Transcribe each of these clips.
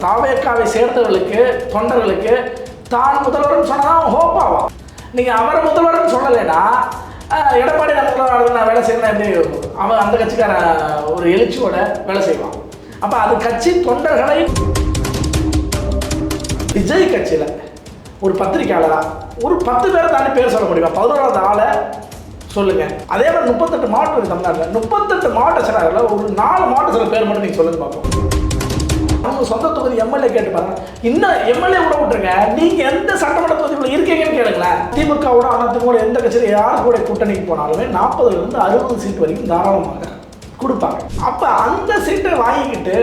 தாவேக்காவை சேர்ந்தவர்களுக்கு தொண்டர்களுக்கு தான் முதல்வர்னு சொன்னதான் ஹோப் ஆகும். நீங்கள் அவரை முதல்வர்னு சொல்லலைன்னா எடப்பாடி நான் வேலை செய்யணும் எப்படி அவன் அந்த கட்சிக்கார ஒரு எழுச்சியோட வேலை செய்வான். அப்போ அது கட்சி தொண்டர்களை விஜய் கட்சியில் ஒரு பத்திரிக்கையாளரா ஒரு 10 பேரை தாண்டி பேர் சொல்ல முடியுமா? 11வது ஆளை சொல்லுங்க. அதே மாதிரி 38 மாவட்டம் இருக்குது தமிழ்நாட்டில். 38 மாவட்ட செயலாளர்கள் ஒரு 4 மாவட்ட சில பேர் மட்டும் நீங்கள் சொல்லுங்க பார்ப்போம். அவங்க சொந்த தொகுதி எம்எல்ஏ கேட்டு பாருங்க. இன்னும் எம்எல்ஏ கூட விட்டுருங்க, நீங்க எந்த சட்டமன்ற தொகுதிக்குள்ள இருக்கீங்கன்னு கேளுங்களேன். திமுகவோட அதிமுக எந்த கட்சியில் யார் கூட கூட்டணிக்கு போனாலுமே 40லிருந்து 60 சீட் வரைக்கும் தாராளமாக கொடுப்பாங்க. அப்ப அந்த சீட்டை வாங்கிக்கிட்டு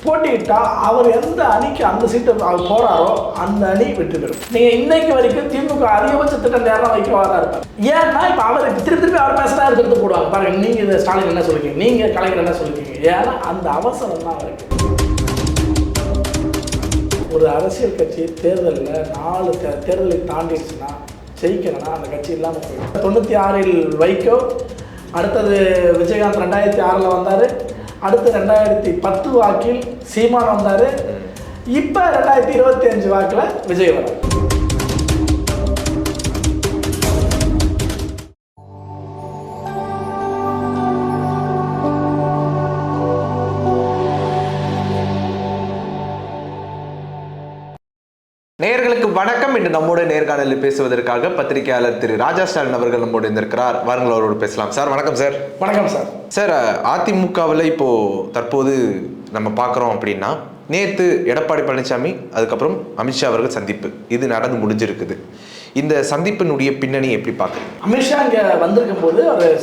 போட்டிக்கிட்டா அவர் எந்த அணிக்கு அந்த சீட்டை அவர் போறாரோ அந்த அணி வெற்றி பெறும். நீங்க இன்னைக்கு வரைக்கும் திமுக அதிகபட்ச திட்டம் நேரம் வைக்கவாதான் இருப்பார். ஏன்னா இப்ப அவர் திருப்பி அவர் பேசுறா எடுத்து போடுவாங்க பாருங்க. நீங்க இதை ஸ்டாலின் என்ன சொல்லிருக்கீங்க, நீங்க கலைஞர் என்ன சொல்லிருக்கீங்க. ஏன்னா அந்த அவசரம் தான் அவருக்கு. ஒரு அரசியல் கட்சி தேர்தலில் 4 தேர்தலை தாண்டிடுச்சுன்னா ஜெயிக்கணும்னா அந்த கட்சி இல்லாமல் போயிடும். 96ல் வைகோ, அடுத்தது விஜயகாந்த் 2006ல் வந்தார், அடுத்து 2010 வாக்கில் சீமான் வந்தார், இப்போ 2025 வாக்கில் விஜய் வரார். நேயர்களுக்கு வணக்கம். இன்று நம்மோட நேர்காணலில் பேசுவதற்காக பத்திரிகையாளர் திரு ராஜா ஸ்டாலின் அவர்கள் நம்மோடு இருந்திருக்கிறார். வாருங்கள் அவரோடு பேசலாம். சார் வணக்கம். சார் வணக்கம் சார். சார், அதிமுகவில் இப்போ தற்போது நம்ம பார்க்குறோம் அப்படின்னா, நேற்று எடப்பாடி பழனிசாமி அதுக்கப்புறம் அமித்ஷா அவர்கள் சந்திப்பு இது நடந்து முடிஞ்சிருக்குது. இந்த சந்திப்பினுடைய பின்னணி எப்படி பார்க்குறீங்க? அமித்ஷா இங்கே வந்திருக்கும் போது அவர்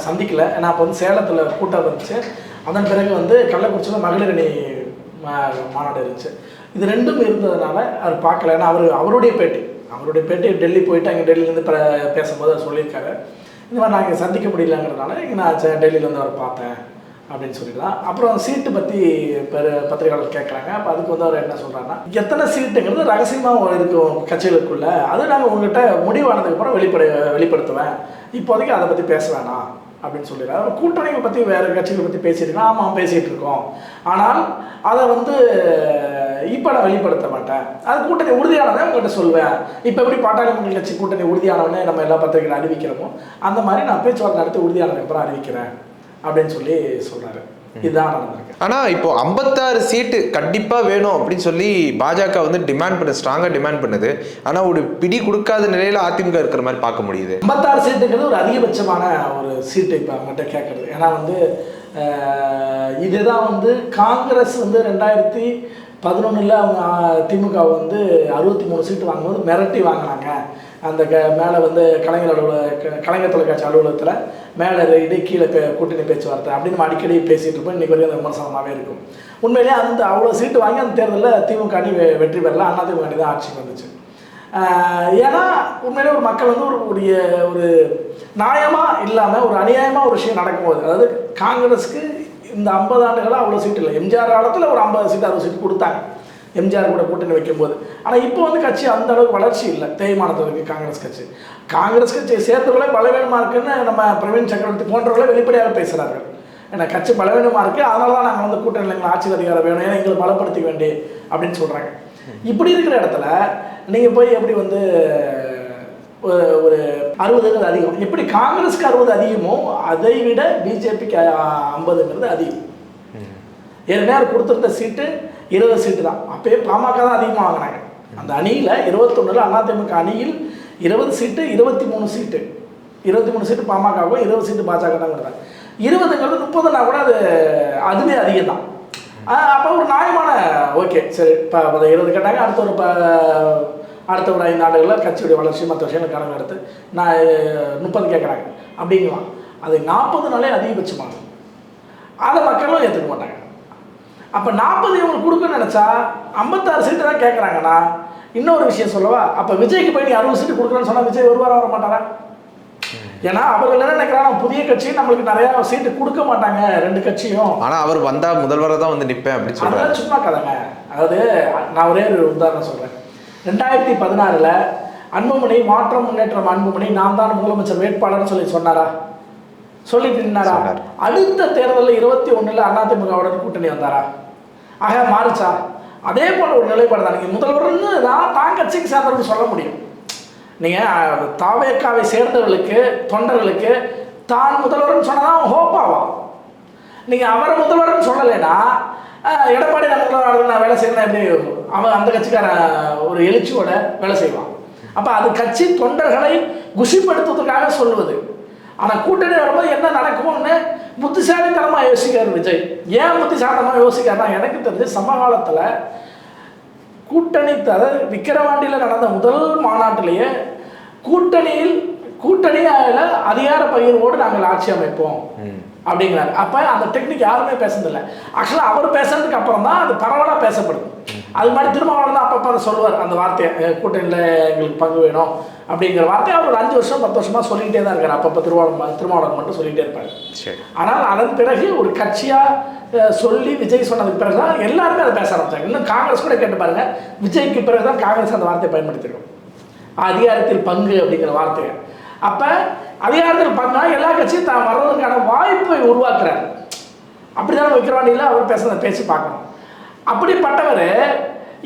சந்திக்கல. ஏன்னா அப்போ வந்து சேலத்தில் கூட்டம் இருந்துச்சு. அதன் பிறகு கள்ளக்குறிச்சியில் மகளிர் அணி மாநாடு இருந்துச்சு. இது ரெண்டும் இருந்ததுனால அவர் பார்க்கல. ஏன்னா அவருடைய பேட்டி டெல்லி போயிட்டு அங்கே டெல்லியிலேருந்து பேசும்போது அவர் சொல்லியிருக்காரு, இந்த மாதிரி நான் இங்கே சந்திக்க முடியலங்கிறதுனால இங்கே நான் டெல்லியிலேருந்து அவர் பார்த்தேன் அப்படின்னு சொல்லிடலாம். அப்புறம் சீட்டு பற்றி பத்திரிகையாளர் கேட்குறாங்க. அப்போ அதுக்கு அவர் என்ன சொல்கிறாங்கன்னா, எத்தனை சீட்டுங்கிறது ரகசியமாக இருக்கும் கட்சிகளுக்குள்ளே, அது நாங்கள் உங்கள்கிட்ட முடிவானதுக்கப்புறம் வெளிப்படுத்துவேன், இப்போதைக்கு அதை பற்றி பேச வேணாம் அப்படின்னு சொல்லிடுறாரு. கூட்டணிகளை பற்றி வேறு கட்சிகளை பற்றி பேசியிருக்கோம். ஆமாம் பேசிகிட்டு இருக்கோம், ஆனால் அதை இப்போ நான் வெளிப்படுத்த மாட்டேன். அது கூட்டணி உறுதியானதை உங்கள்கிட்ட சொல்வேன். இப்போ எப்படி பாட்டாளி மக்கள் கட்சி கூட்டணி உறுதியானவனே நம்ம எல்லா பத்திரிகைகளும் அறிவிக்கிறோமோ அந்த மாதிரி நான் பேச்சுவார்த்தை நடத்தி உறுதியானதுக்கு அப்புறம் அறிவிக்கிறேன் அப்படின்னு சொல்கிறாரு. இதுதான் நடந்திருக்கு. ஆனால் இப்போ 56 சீட்டு கண்டிப்பாக வேணும் அப்படின்னு சொல்லி பாஜக ஸ்ட்ராங்காக டிமாண்ட் பண்ணுது. ஆனால் ஒரு பிடி கொடுக்காத நிலையில் அதிமுக இருக்கிற மாதிரி பார்க்க முடியுது. 56 சீட்டுங்கிறது ஒரு அதிகபட்சமான ஒரு சீட்டு இப்போ அவங்ககிட்ட கேட்குறது. ஏன்னா இதுதான் காங்கிரஸ் 2011ல் அவங்க திமுக 63 சீட்டு வாங்கும்போது மிரட்டி வாங்கினாங்க. அந்த மேலே கலைஞர் தொலைக்காட்சி அலுவலகத்தில் மேலே கீழே கூட்டணி பேச்சுவார்த்தை அப்படின்னு நம்ம அடிக்கடி பேசிகிட்டு இருப்போம். இன்றைக்கி வரைக்கும் அந்த விமர்சனமாகவே இருக்கும். உண்மையிலேயே அவ்வளோ சீட்டு வாங்கி அந்த தேர்தலில் திமுக அணி வெற்றி பெறல, அதிமுக அணி தான் ஆட்சிக்கு வந்துச்சு. ஏன்னா உண்மையிலே ஒரு மக்கள் ஒரு நியாயமாக இல்லாமல் ஒரு அநியாயமாக ஒரு விஷயம் நடக்கும்போது, அதாவது காங்கிரஸுக்கு இந்த 50 ஆண்டுகளாக அவ்வளோ சீட்டு இல்லை. எம்ஜிஆர் காலத்தில் ஒரு 50 சீட்டு 60 சீட்டு கொடுத்தாங்க எம்ஜிஆர் கூட கூட்டணி வைக்கும்போது. ஆனால் இப்போ கட்சி அந்த அளவுக்கு வளர்ச்சி இல்லை, தேய்மானத்துக்கு காங்கிரஸ் கட்சியை சேர்த்துக்களே பலவீனமாக இருக்குன்னு நம்ம பிரவீன் சக்கரவர்த்தி போன்றவர்களே வெளிப்படையாக பேசுகிறார்கள். ஏன்னா கட்சி பலவீனமாக இருக்குது, அதனால தான் நாங்கள் கூட்டணியில் எங்களை ஆட்சி அதிகாரம் வேணும், ஏன்னா எங்களை பலப்படுத்திக்க வேண்டி அப்படின்னு சொல்கிறாங்க. இப்படி இருக்கிற இடத்துல நீங்கள் போய் எப்படி ஒரு 60ங்கிறது அதிகம், எப்படி காங்கிரஸுக்கு 60 அதிகமோ அதை விட பிஜேபிக்கு 50ங்கிறது அதிகம். ஏற்கனவே கொடுத்துருந்த சீட்டு 20 சீட்டு தான். அப்போயே பாமக தான் அதிகமாக வாங்கினாங்க. அந்த அணியில் 21ல் அதிமுக அணியில் 20 சீட்டு 23 சீட்டு பாமகவும் 20 சீட்டு பாஜக தான் கொடுத்தாங்க. 20ங்கிறது 30னா கூட அதுவே அதிகம் தான். அப்போ ஒரு நியாயமான ஓகே சரி, இப்போ 20 கேட்டாங்க, அடுத்த ஒரு 5 ஆண்டுகளில் கட்சியுடைய வளர்ச்சி மற்ற விஷயங்கள் கணக்கு எடுத்து 30 கேட்குறாங்க அப்படிங்கலாம். அது 40 அதிகபட்சமாக அதை மக்களும் ஏற்றுக்க மாட்டாங்க. அப்போ 40 இவங்களுக்கு கொடுக்கணும்னு நினச்சா 56 சீட்டு தான் கேட்குறாங்கன்னா, இன்னொரு விஷயம் சொல்லவா, அப்போ விஜய்க்கு போய் நீ 60 சீட்டு கொடுக்குறேன்னு சொன்னால் விஜய் வர மாட்டாரா? ஏன்னா அவர்கள் என்ன நினைக்கிறாங்க, புதிய கட்சி நம்மளுக்கு நிறையா சீட்டு கொடுக்க மாட்டாங்க 2 கட்சியும். ஆனால் அவர் வந்தால் முதல்வரை தான் நிற்பேன் அப்படின்னு சொல்கிறாங்க. அதெல்லாம் சும்மா கதைங்க. அதாவது நான் ஒரே ஒரு உதாரணம் சொல்கிறேன். 2016ல் அன்புமணி மாற்றம் முன்னேற்றம் அன்புமணி நான் தான் முதலமைச்சர் வேட்பாளர்னு சொன்னாரா? சொல்லிட்டு நின்னாரா? அடுத்த தேர்தலில் 21ல் அதிமுகவுடன் கூட்டணி வந்தாரா? ஆக மாறுச்சா? அதே போல ஒரு நிலைப்பாடு தான். நீங்கள் முதல்வர்னு தான் கட்சிக்கு சேர்ந்தவர்கள் சொல்ல முடியும். நீங்கள் தாவேக்காவை சேர்ந்தவர்களுக்கு தொண்டர்களுக்கு தான் முதல்வர்னு சொன்னால் தான் ஹோப்பாவான். நீங்கள் அவரை முதல்வர்னு சொல்லலைன்னா எடப்பாடி நான் வேலை செய்யணும் எப்படி அவன் அந்த கட்சிக்கார ஒரு எழுச்சியோட வேலை செய்வான். அப்போ அது கட்சி தொண்டர்களை குஷிப்படுத்துவதற்காக சொல்லுவது. ஆனால் கூட்டணி வரும்போது என்ன நடக்கும்னு புத்திசாலித்தனமாக யோசிக்கார் விஜய். ஏன் புத்திசாலித்தனமாக யோசிக்காருன்னா, எனக்கு தெரிஞ்சு சமகாலத்தில் கூட்டணி விக்கிரவாண்டியில் நடந்த முதல் மாநாட்டிலேயே கூட்டணியில் அதிகார பகிர்வோடு நாங்கள் ஆட்சி அமைப்போம் அப்படிங்கிறாரு. அப்போ அந்த டெக்னிக் யாருமே பேசுறதில்லை. ஆக்சுவலாக அவர் பேசுறதுக்கு அப்புறம் தான் அது பரவலாக பேசப்படுது. அது மாதிரி திருமாவளவன் தான் அப்பப்போ அதை சொல்லுவார், அந்த வார்த்தையை, கூட்டணியில் எங்களுக்கு பங்கு வேணும் அப்படிங்கிற வார்த்தையை அவர் ஒரு 5 வருஷம் 10 வருஷமாக சொல்லிகிட்டே தான் இருக்கார். அப்பப்போ திருமாவளவன் மட்டும் சொல்லிகிட்டே இருப்பார். ஆனால் அதன் பிறகு ஒரு கட்சியாக சொல்லி விஜய் சொன்னதுக்கு பிறகு தான் எல்லாருமே அதை பேச ஆரம்பிச்சாங்க. இன்னும் காங்கிரஸ் கூட கேட்டு பாருங்க, விஜய்க்கு பிறகு தான் காங்கிரஸ் அந்த வார்த்தையை பயன்படுத்திருக்கோம், அதிகாரத்தில் பங்கு அப்படிங்கிற வார்த்தையை. அப்போ அதிகாரத்தில் பங்கா எல்லா கட்சியும் தான் வர்றதுக்கான வாய்ப்பை உருவாக்குறாரு. அப்படி தானே விக்கிரவாண்டியில் அவர் பேசுகிறத பேசி பார்க்கணும். அப்படிப்பட்டவர்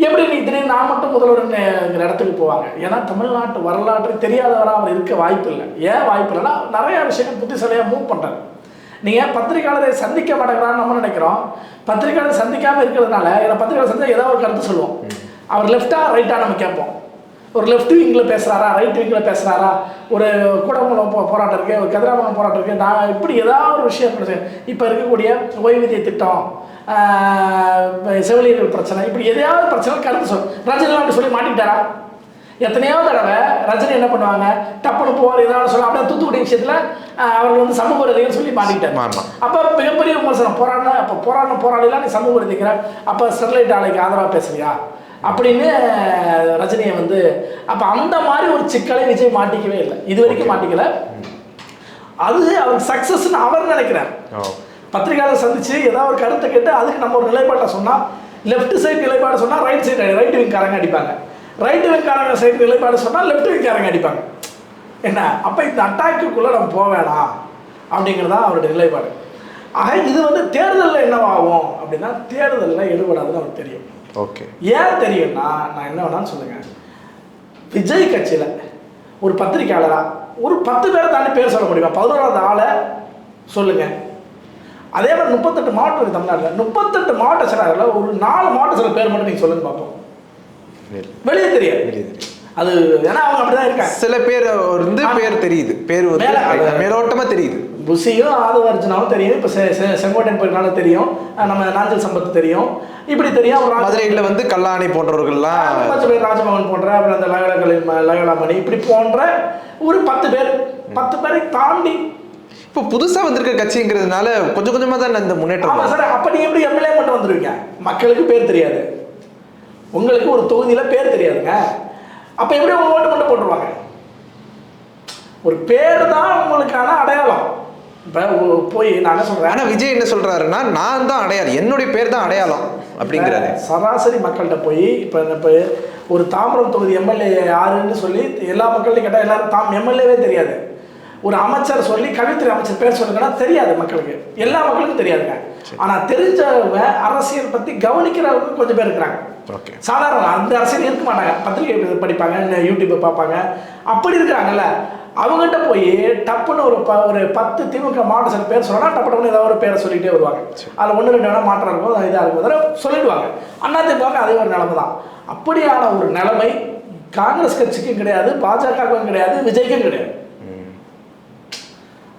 எப்படி நீ திடீர்னு நான் மட்டும் முதல்வர்ங்கிற இடத்துக்கு போவாங்க? ஏன்னா தமிழ்நாட்டு வரலாற்று தெரியாதவராக அவர் இருக்க வாய்ப்பு இல்லை. ஏன் வாய்ப்பு இல்லைன்னா நிறையா விஷயங்கள் புத்திசாலியாக மூவ் பண்ணுறாரு. நீங்கள் பத்திரிகையாளரை சந்திக்க மாட்டேங்கிறான்னு நம்ம நினைக்கிறோம். பத்திரிகையாளர் சந்திக்காமல் இருக்கிறதுனால ஏன்னா பத்திரிகையாளர் சந்திக்க ஏதாவது ஒரு கருத்து சொல்லுவோம். அவர் லெஃப்டாக ரைட்டாக நம்ம கேட்போம். ஒரு லெஃப்ட் விங்கில் பேசுகிறாரா, ரைட் விங்கில் பேசுகிறாரா, ஒரு கூடங்குளம் போராட்டம் இருக்குது, ஒரு கதிராமங்கலம் போராட்டம் இருக்குது, நான் இப்படி ஏதாவது ஒரு விஷயம் இப்போ இருக்கக்கூடிய ஓய்வூதிய திட்டம், செவிலியர்கள் பிரச்சனை, இப்படி எதையாவது பிரச்சனை கருத்து ரஜினிலாம் அப்படி சொல்லி மாட்டிக்கிட்டாரா? எத்தனையோ தடவை ரஜினி என்ன பண்ணுவாங்க, டப்புனு போவார், ஏதாவது சொல்ல அப்படியே தூத்துக்குடி விஷயத்தில் அவர்கள் வந்து சமூக விரோதிகள் சொல்லி மாட்டிக்கிட்டார். அப்போ மிகப்பெரிய விமர்சனம், போராடலாம் நீ சமூக விரோதிக்கிற, அப்போ ஸ்டெர்லைட் ஆலைக்கு ஆதரவாக பேசுறியா அப்படின்னு ரஜினியை வந்து. அப்போ அந்த மாதிரி ஒரு சிக்கலை விஜய் மாட்டிக்கவே இல்லை, இது வரைக்கும் மாட்டிக்கல. அது அவருக்கு சக்சஸ்ன்னு அவர் நினைக்கிறார். பத்திரிகையாளர் சந்திச்சு ஏதாவது ஒரு கருத்தை கேட்டு அதுக்கு நம்ம ஒரு நிலைப்பாட்டை சொன்னால், லெஃப்ட் சைடு நிலைப்பாடு சொன்னால் ரைட் விங்காரங்க அடிப்பாங்க, ரைட் விங்காரங்க சைடு நிலைப்பாடு சொன்னால் லெஃப்ட் விங்காரங்க அடிப்பாங்க. என்ன அப்போ இந்த அட்டாக்குக்குள்ளே நம்ம போக வேணாம் அப்படிங்கிறது தான் அவருடைய நிலைப்பாடு. ஆக இது வந்து தேர்தலில் என்னவாகும் அப்படின்னா, தேர்தலில் எடுபடாதுன்னு அவருக்கு தெரியும். ஓகே, ஏன் தெரியும்னா, நான் என்ன வேணாலும் சொல்லுங்க, விஜய் கட்சியில் ஒரு பத்திரிகையாளராக ஒரு 10 பேரை தாண்டி பேர் சொல்ல முடியுமா? 11வது ஆளை சொல்லுங்க. அதே மாதிரி 38 மாவட்டம் இருக்குது தமிழ்நாட்டில். 38 மாவட்ட செயலாளர்கள் ஒரு 4 மாவட்ட செயலர் பேர் மட்டும் நீங்கள் சொல்லுங்க பார்ப்போம். வெளியே தெரியாது. அது ஏன்னா அவங்க அப்படிதான் இருக்காங்க. சில பேர் வந்து பேர் தெரியுது, பேர் மேலோட்டமாக தெரியுது. புஷியும் ஆதவர்ஜனாவும் தெரியும், இப்போ செங்கோட்டையன் போயிருந்தாலும் தெரியும், நம்ம நாஞ்சல் சம்பத்து தெரியும், இப்படி தெரியும். மதுரையில் வந்து கல்லாணி போன்றவர்கள்லாம், ராஜபவன் போன்ற, அப்புறம் அந்த லயோலாமணி இப்படி போன்ற ஒரு 10 பேரை தாண்டி இப்போ புதுசாக வந்திருக்க கட்சிங்கிறதுனால கொஞ்சம் கொஞ்சமாக தான் இந்த முன்னேற்றம். ஆமாம் சார். அப்போ நீங்கள் எப்படி எம்எல்ஏ மட்டும் வந்துருவீங்க? மக்களுக்கு பேர் தெரியாது, உங்களுக்கு ஒரு தொகுதியில் பேர் தெரியாதுங்க. அப்போ எப்படி உங்க ஓட்டு மட்டும் போட்டுருவாங்க? ஒரு பேர் தான் உங்களுக்கான அடையாளம். இப்போ போய் நான் என்ன சொல்கிறேன், ஆனால் விஜய் என்ன சொல்கிறாருன்னா, நான் தான் அடையாளம், என்னுடைய பேர் தான் அடையாளம் அப்படிங்கிறாரு. சராசரி மக்கள்கிட்ட போய் இப்போ ஒரு தாம்பரம் தொகுதி எம்எல்ஏ யாருன்னு சொல்லி எல்லா மக்கள்கிட்டையும் கேட்டால் எல்லாரும் எம்எல்ஏவே தெரியாது. ஒரு அமைச்சர் சொல்லி கல்வித்துறை அமைச்சர் பேர் சொல்லுங்கன்னா தெரியாது மக்களுக்கு, எல்லா மக்களுக்கும் தெரியாதுங்க. ஆனால் தெரிஞ்சவங்க அரசியல் பற்றி கவனிக்கிறவங்க கொஞ்சம் பேர் இருக்கிறாங்க. சாதாரண அந்த அரசியல் இருக்க மாட்டாங்க, பத்திரிகை படிப்பாங்க, யூடியூப்பை பார்ப்பாங்க, அப்படி இருக்கிறாங்கல்ல. அவங்ககிட்ட போய் டப்புன்னு ஒரு 10 திமுக மாவட்ட சில பேர் சொல்லலாம், டப்புன்னு ஏதாவது ஒரு பேரை சொல்லிகிட்டே வருவாங்க. அதில் 1-2 வேணால் மாற்றம் இருக்கும், இதாக இருக்கும் சொல்லிடுவாங்க. அதிமுக அதே ஒரு நிலைமை தான். அப்படியான ஒரு நிலைமை காங்கிரஸ் கட்சிக்கும் கிடையாது, பாஜகவுக்கும் கிடையாது, விஜய்க்கும் கிடையாது.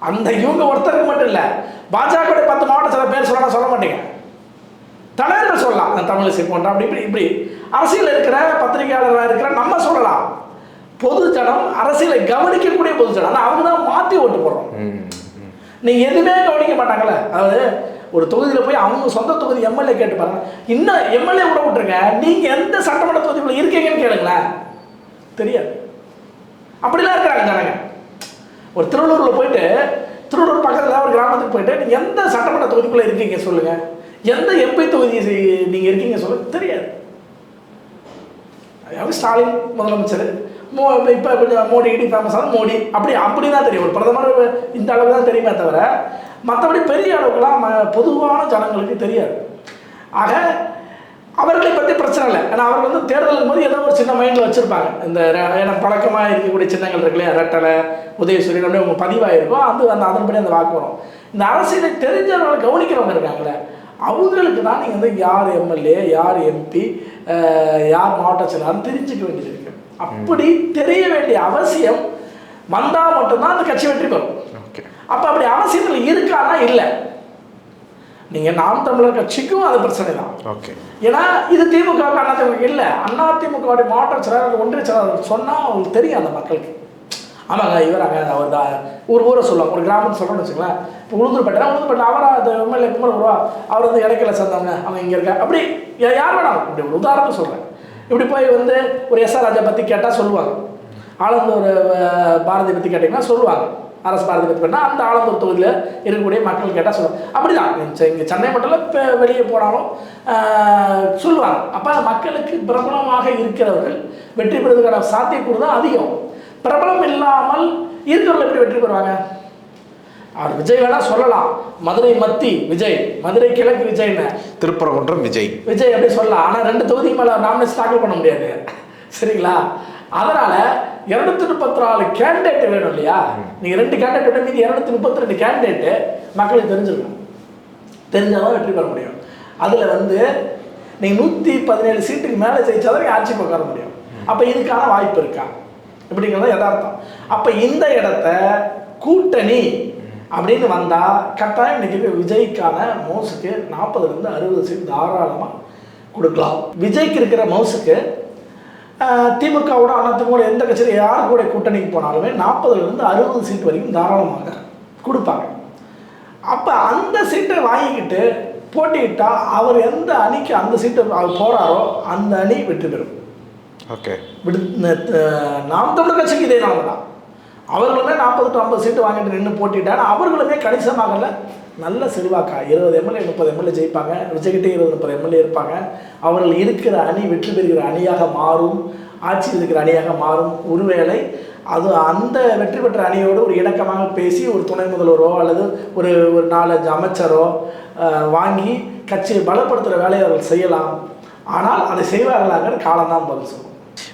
அந்த இவங்க ஒருத்தருக்கு மட்டும் இல்லை, பாஜக 10 மாவட்ட சில பேர் சொல்லலாம், சொல்ல மாட்டீங்க. தலைவர்கள் சொல்லலாம், தமிழிசை போன்ற அப்படி இப்படி அரசியல் இருக்கிற பத்திரிகையாளர்களாக இருக்கிற நம்ம சொல்லலாம். பொதுஜனம் அரசியலை கவனிக்கக்கூடிய பொதுஜனம், ஆனால் அவங்க தான் மாற்றி ஓட்டு போடுறோம். நீங்கள் எதுவுமே கவனிக்க மாட்டாங்களே. அதாவது ஒரு தொகுதியில் போய் அவங்க சொந்த தொகுதி எம்எல்ஏ கேட்டு பாருங்க. இன்னும் எம்எல்ஏ கூட விட்டுருங்க, நீங்கள் எந்த சட்டமன்ற தொகுதிக்குள்ள இருக்கீங்கன்னு கேளுங்களேன், தெரியாது. அப்படிலாம் இருக்கிறாங்க ஜனங்க. ஒரு திருவள்ளூரில் போயிட்டு, திருவள்ளூர் பக்கத்தில் ஒரு கிராமத்துக்கு போயிட்டு நீங்கள் எந்த சட்டமன்ற தொகுதிக்குள்ளே இருக்கீங்க சொல்லுங்கள், எந்த எம்பி தொகுதி நீங்கள் இருக்கீங்க சொல்லுங்க, தெரியாது. ஸ்டாலின் முதலமைச்சர், இப்போ கொஞ்சம் மோடி இடி ஃபேமஸான மோடி, அப்படி தான் தெரியும். ஒரு பிரதமர் இந்த அளவு தான் தெரியுமே தவிர மற்றபடி பெரிய அளவுக்குலாம் பொதுவான ஜனங்களுக்கு தெரியாது. ஆக அவர்களை பற்றி பிரச்சனை பிரச்சனை இல்லை. ஏன்னா அவர் வந்து தேர்தல் போது ஏதோ ஒரு சின்ன மைண்டில் வச்சுருப்பாங்க. இந்த ஏன்னா பழக்கமாக இருக்கக்கூடிய சின்னங்கள் இருக்கு இல்லையா, ரெட்டலை, உதயசூரியன் அப்படியே அவங்க பதிவாயிருக்கும். அந்த அதன்படி அந்த வாக்கு வரும். இந்த அரசியலை தெரிஞ்சவங்களை கவனிக்கிறவங்க இருக்காங்களே, அவங்களுக்கு தான் நீங்கள் வந்து யார் எம்எல்ஏ, யார் எம்பி, யார் மாவட்ட செயலாளர் தெரிஞ்சுக்க வேண்டியது இருக்கு. அப்படி தெரிய வேண்டிய அவசியம் வந்தால் மட்டும்தான் அந்த கட்சி வெற்றி பெறும். அப்போ அப்படி அவசியத்தில் இருக்கானா இல்லை. நீங்கள் நாம் தமிழர் கட்சிக்கும் அது பிரச்சனை தான். ஏன்னா இது திமுக அதிமுக இல்லை, அதிமுக மாவட்ட செயலாளர், ஒன்றிய செயலாளர் சொன்னால் அவங்களுக்கு தெரியும் அந்த மக்களுக்கு. ஆமாங்க இவராங்க அவர் தான் ஊரை சொல்லுவாங்க. ஒரு கிராமத்தை சொல்கிறோன்னு வச்சுங்களேன். இப்போ உளுந்தூர்பேட்டை அவரா அந்த எம்எல்ஏ குமர் வருவா, அவர் வந்து இடைக்கல சேர்ந்தவங்க, அவங்க இங்கே இருக்க அப்படி யார் வேணாம். இப்படி ஒரு உதாரணம் சொல்கிறேன். இப்படி போய் வந்து ஒரு எஸ்ஆர் ராஜா பற்றி கேட்டால் சொல்லுவாங்க. ஆலந்தூர் பாரதி பற்றி கேட்டிங்கன்னா சொல்லுவாங்க. அரசு பாரதி பற்றி கேட்டால் அந்த ஆலந்தூர் தொகுதியில் இருக்கக்கூடிய மக்கள் கேட்டால் சொல்லுவாங்க. அப்படி தான் இங்கே சென்னை மட்டும் இல்லை, இப்போ வெளியே போனாலும் சொல்லுவாங்க. அப்போ மக்களுக்கு பிரபலமாக இருக்கிறவர்கள் வெற்றி பெறுவதற்கான சாத்தியக்கூறு தான் அதிகம். பிரபலம் இல்லாமல் இருக்கிறவர்கள் எப்படி வெற்றி பெறுவாங்க? அவர் விஜய் வேணா சொல்லலாம், மதுரை மத்தி விஜய், மதுரை கிழக்கு விஜய்னு, திருப்பரங்குன்றம் விஜய் அப்படி சொல்லலாம். ஆனால் 2 தொகுதிக்கு மேலே நாமினேஷன் தாக்கல் பண்ண முடியாது. சரிங்களா? அதனால 234 கேண்டிடேட் வேணும் இல்லையா? நீங்கள் 2 கேண்டிடேட் விட மீதி 232 கேண்டிடேட்டு மக்களுக்கு தெரிஞ்சிருக்கணும். தெரிஞ்சாதான் வெற்றி பெற முடியும். அதில் வந்து நீங்கள் 117 சீட்டுக்கு மேலே ஜெயிச்சாதான் ஆட்சிக்கு உட்கார முடியும். அப்போ இதுக்கான வாய்ப்பு இருக்கா இப்படிங்கிறத யதார்த்தம். அப்போ இந்த இடத்த கூட்டணி அப்படின்னு வந்தால் கட்டாயம் இன்னைக்கு விஜய்க்கான மவுஸுக்கு 40லேருந்து 60 சீட் தாராளமாக கொடுக்கலாம். விஜய்க்கு இருக்கிற மவுஸுக்கு திமுகவோட அதிமுக எந்த கட்சியில் யார் கூட கூட்டணிக்கு போனாலுமே 40லேருந்து 60 சீட் வரைக்கும் தாராளமாக கொடுப்பாங்க. அப்போ அந்த சீட்டை வாங்கிக்கிட்டு போட்டியிட்டால் அவர் எந்த அணிக்கு அந்த சீட்டை அவர் போகிறாரோ அந்த அணி வெற்றி பெறும். நாம் தமிழர் கட்சிக்கு இதே நாள் தான். அவர்களுமே 40 to 50 சீட்டு வாங்கிட்டு நின்று போட்டிட்டாங்க. அவர்களுமே கணிசமாக நல்ல செல்வாக்கா 20 எம்எல்ஏ 30 எம்எல்ஏ ஜெயிப்பாங்க. விஜய்கிட்டே 20-30 எம்எல்ஏ இருப்பாங்க. அவர்கள் இருக்கிற அணி வெற்றி பெறுகிற அணியாக மாறும், ஆட்சியில் இருக்கிற அணியாக மாறும். ஒருவேளை அது அந்த வெற்றி பெற்ற அணியோடு ஒரு இணக்கமாக பேசி ஒரு துணை முதல்வரோ அல்லது ஒரு 4-5 அமைச்சரோ வாங்கி கட்சியை பலப்படுத்துகிற வேலையை அவர்கள் செய்யலாம். ஆனால் அதை செய்வார்களாங்கிற காலம்தான் பதில் சொல்லுவோம்.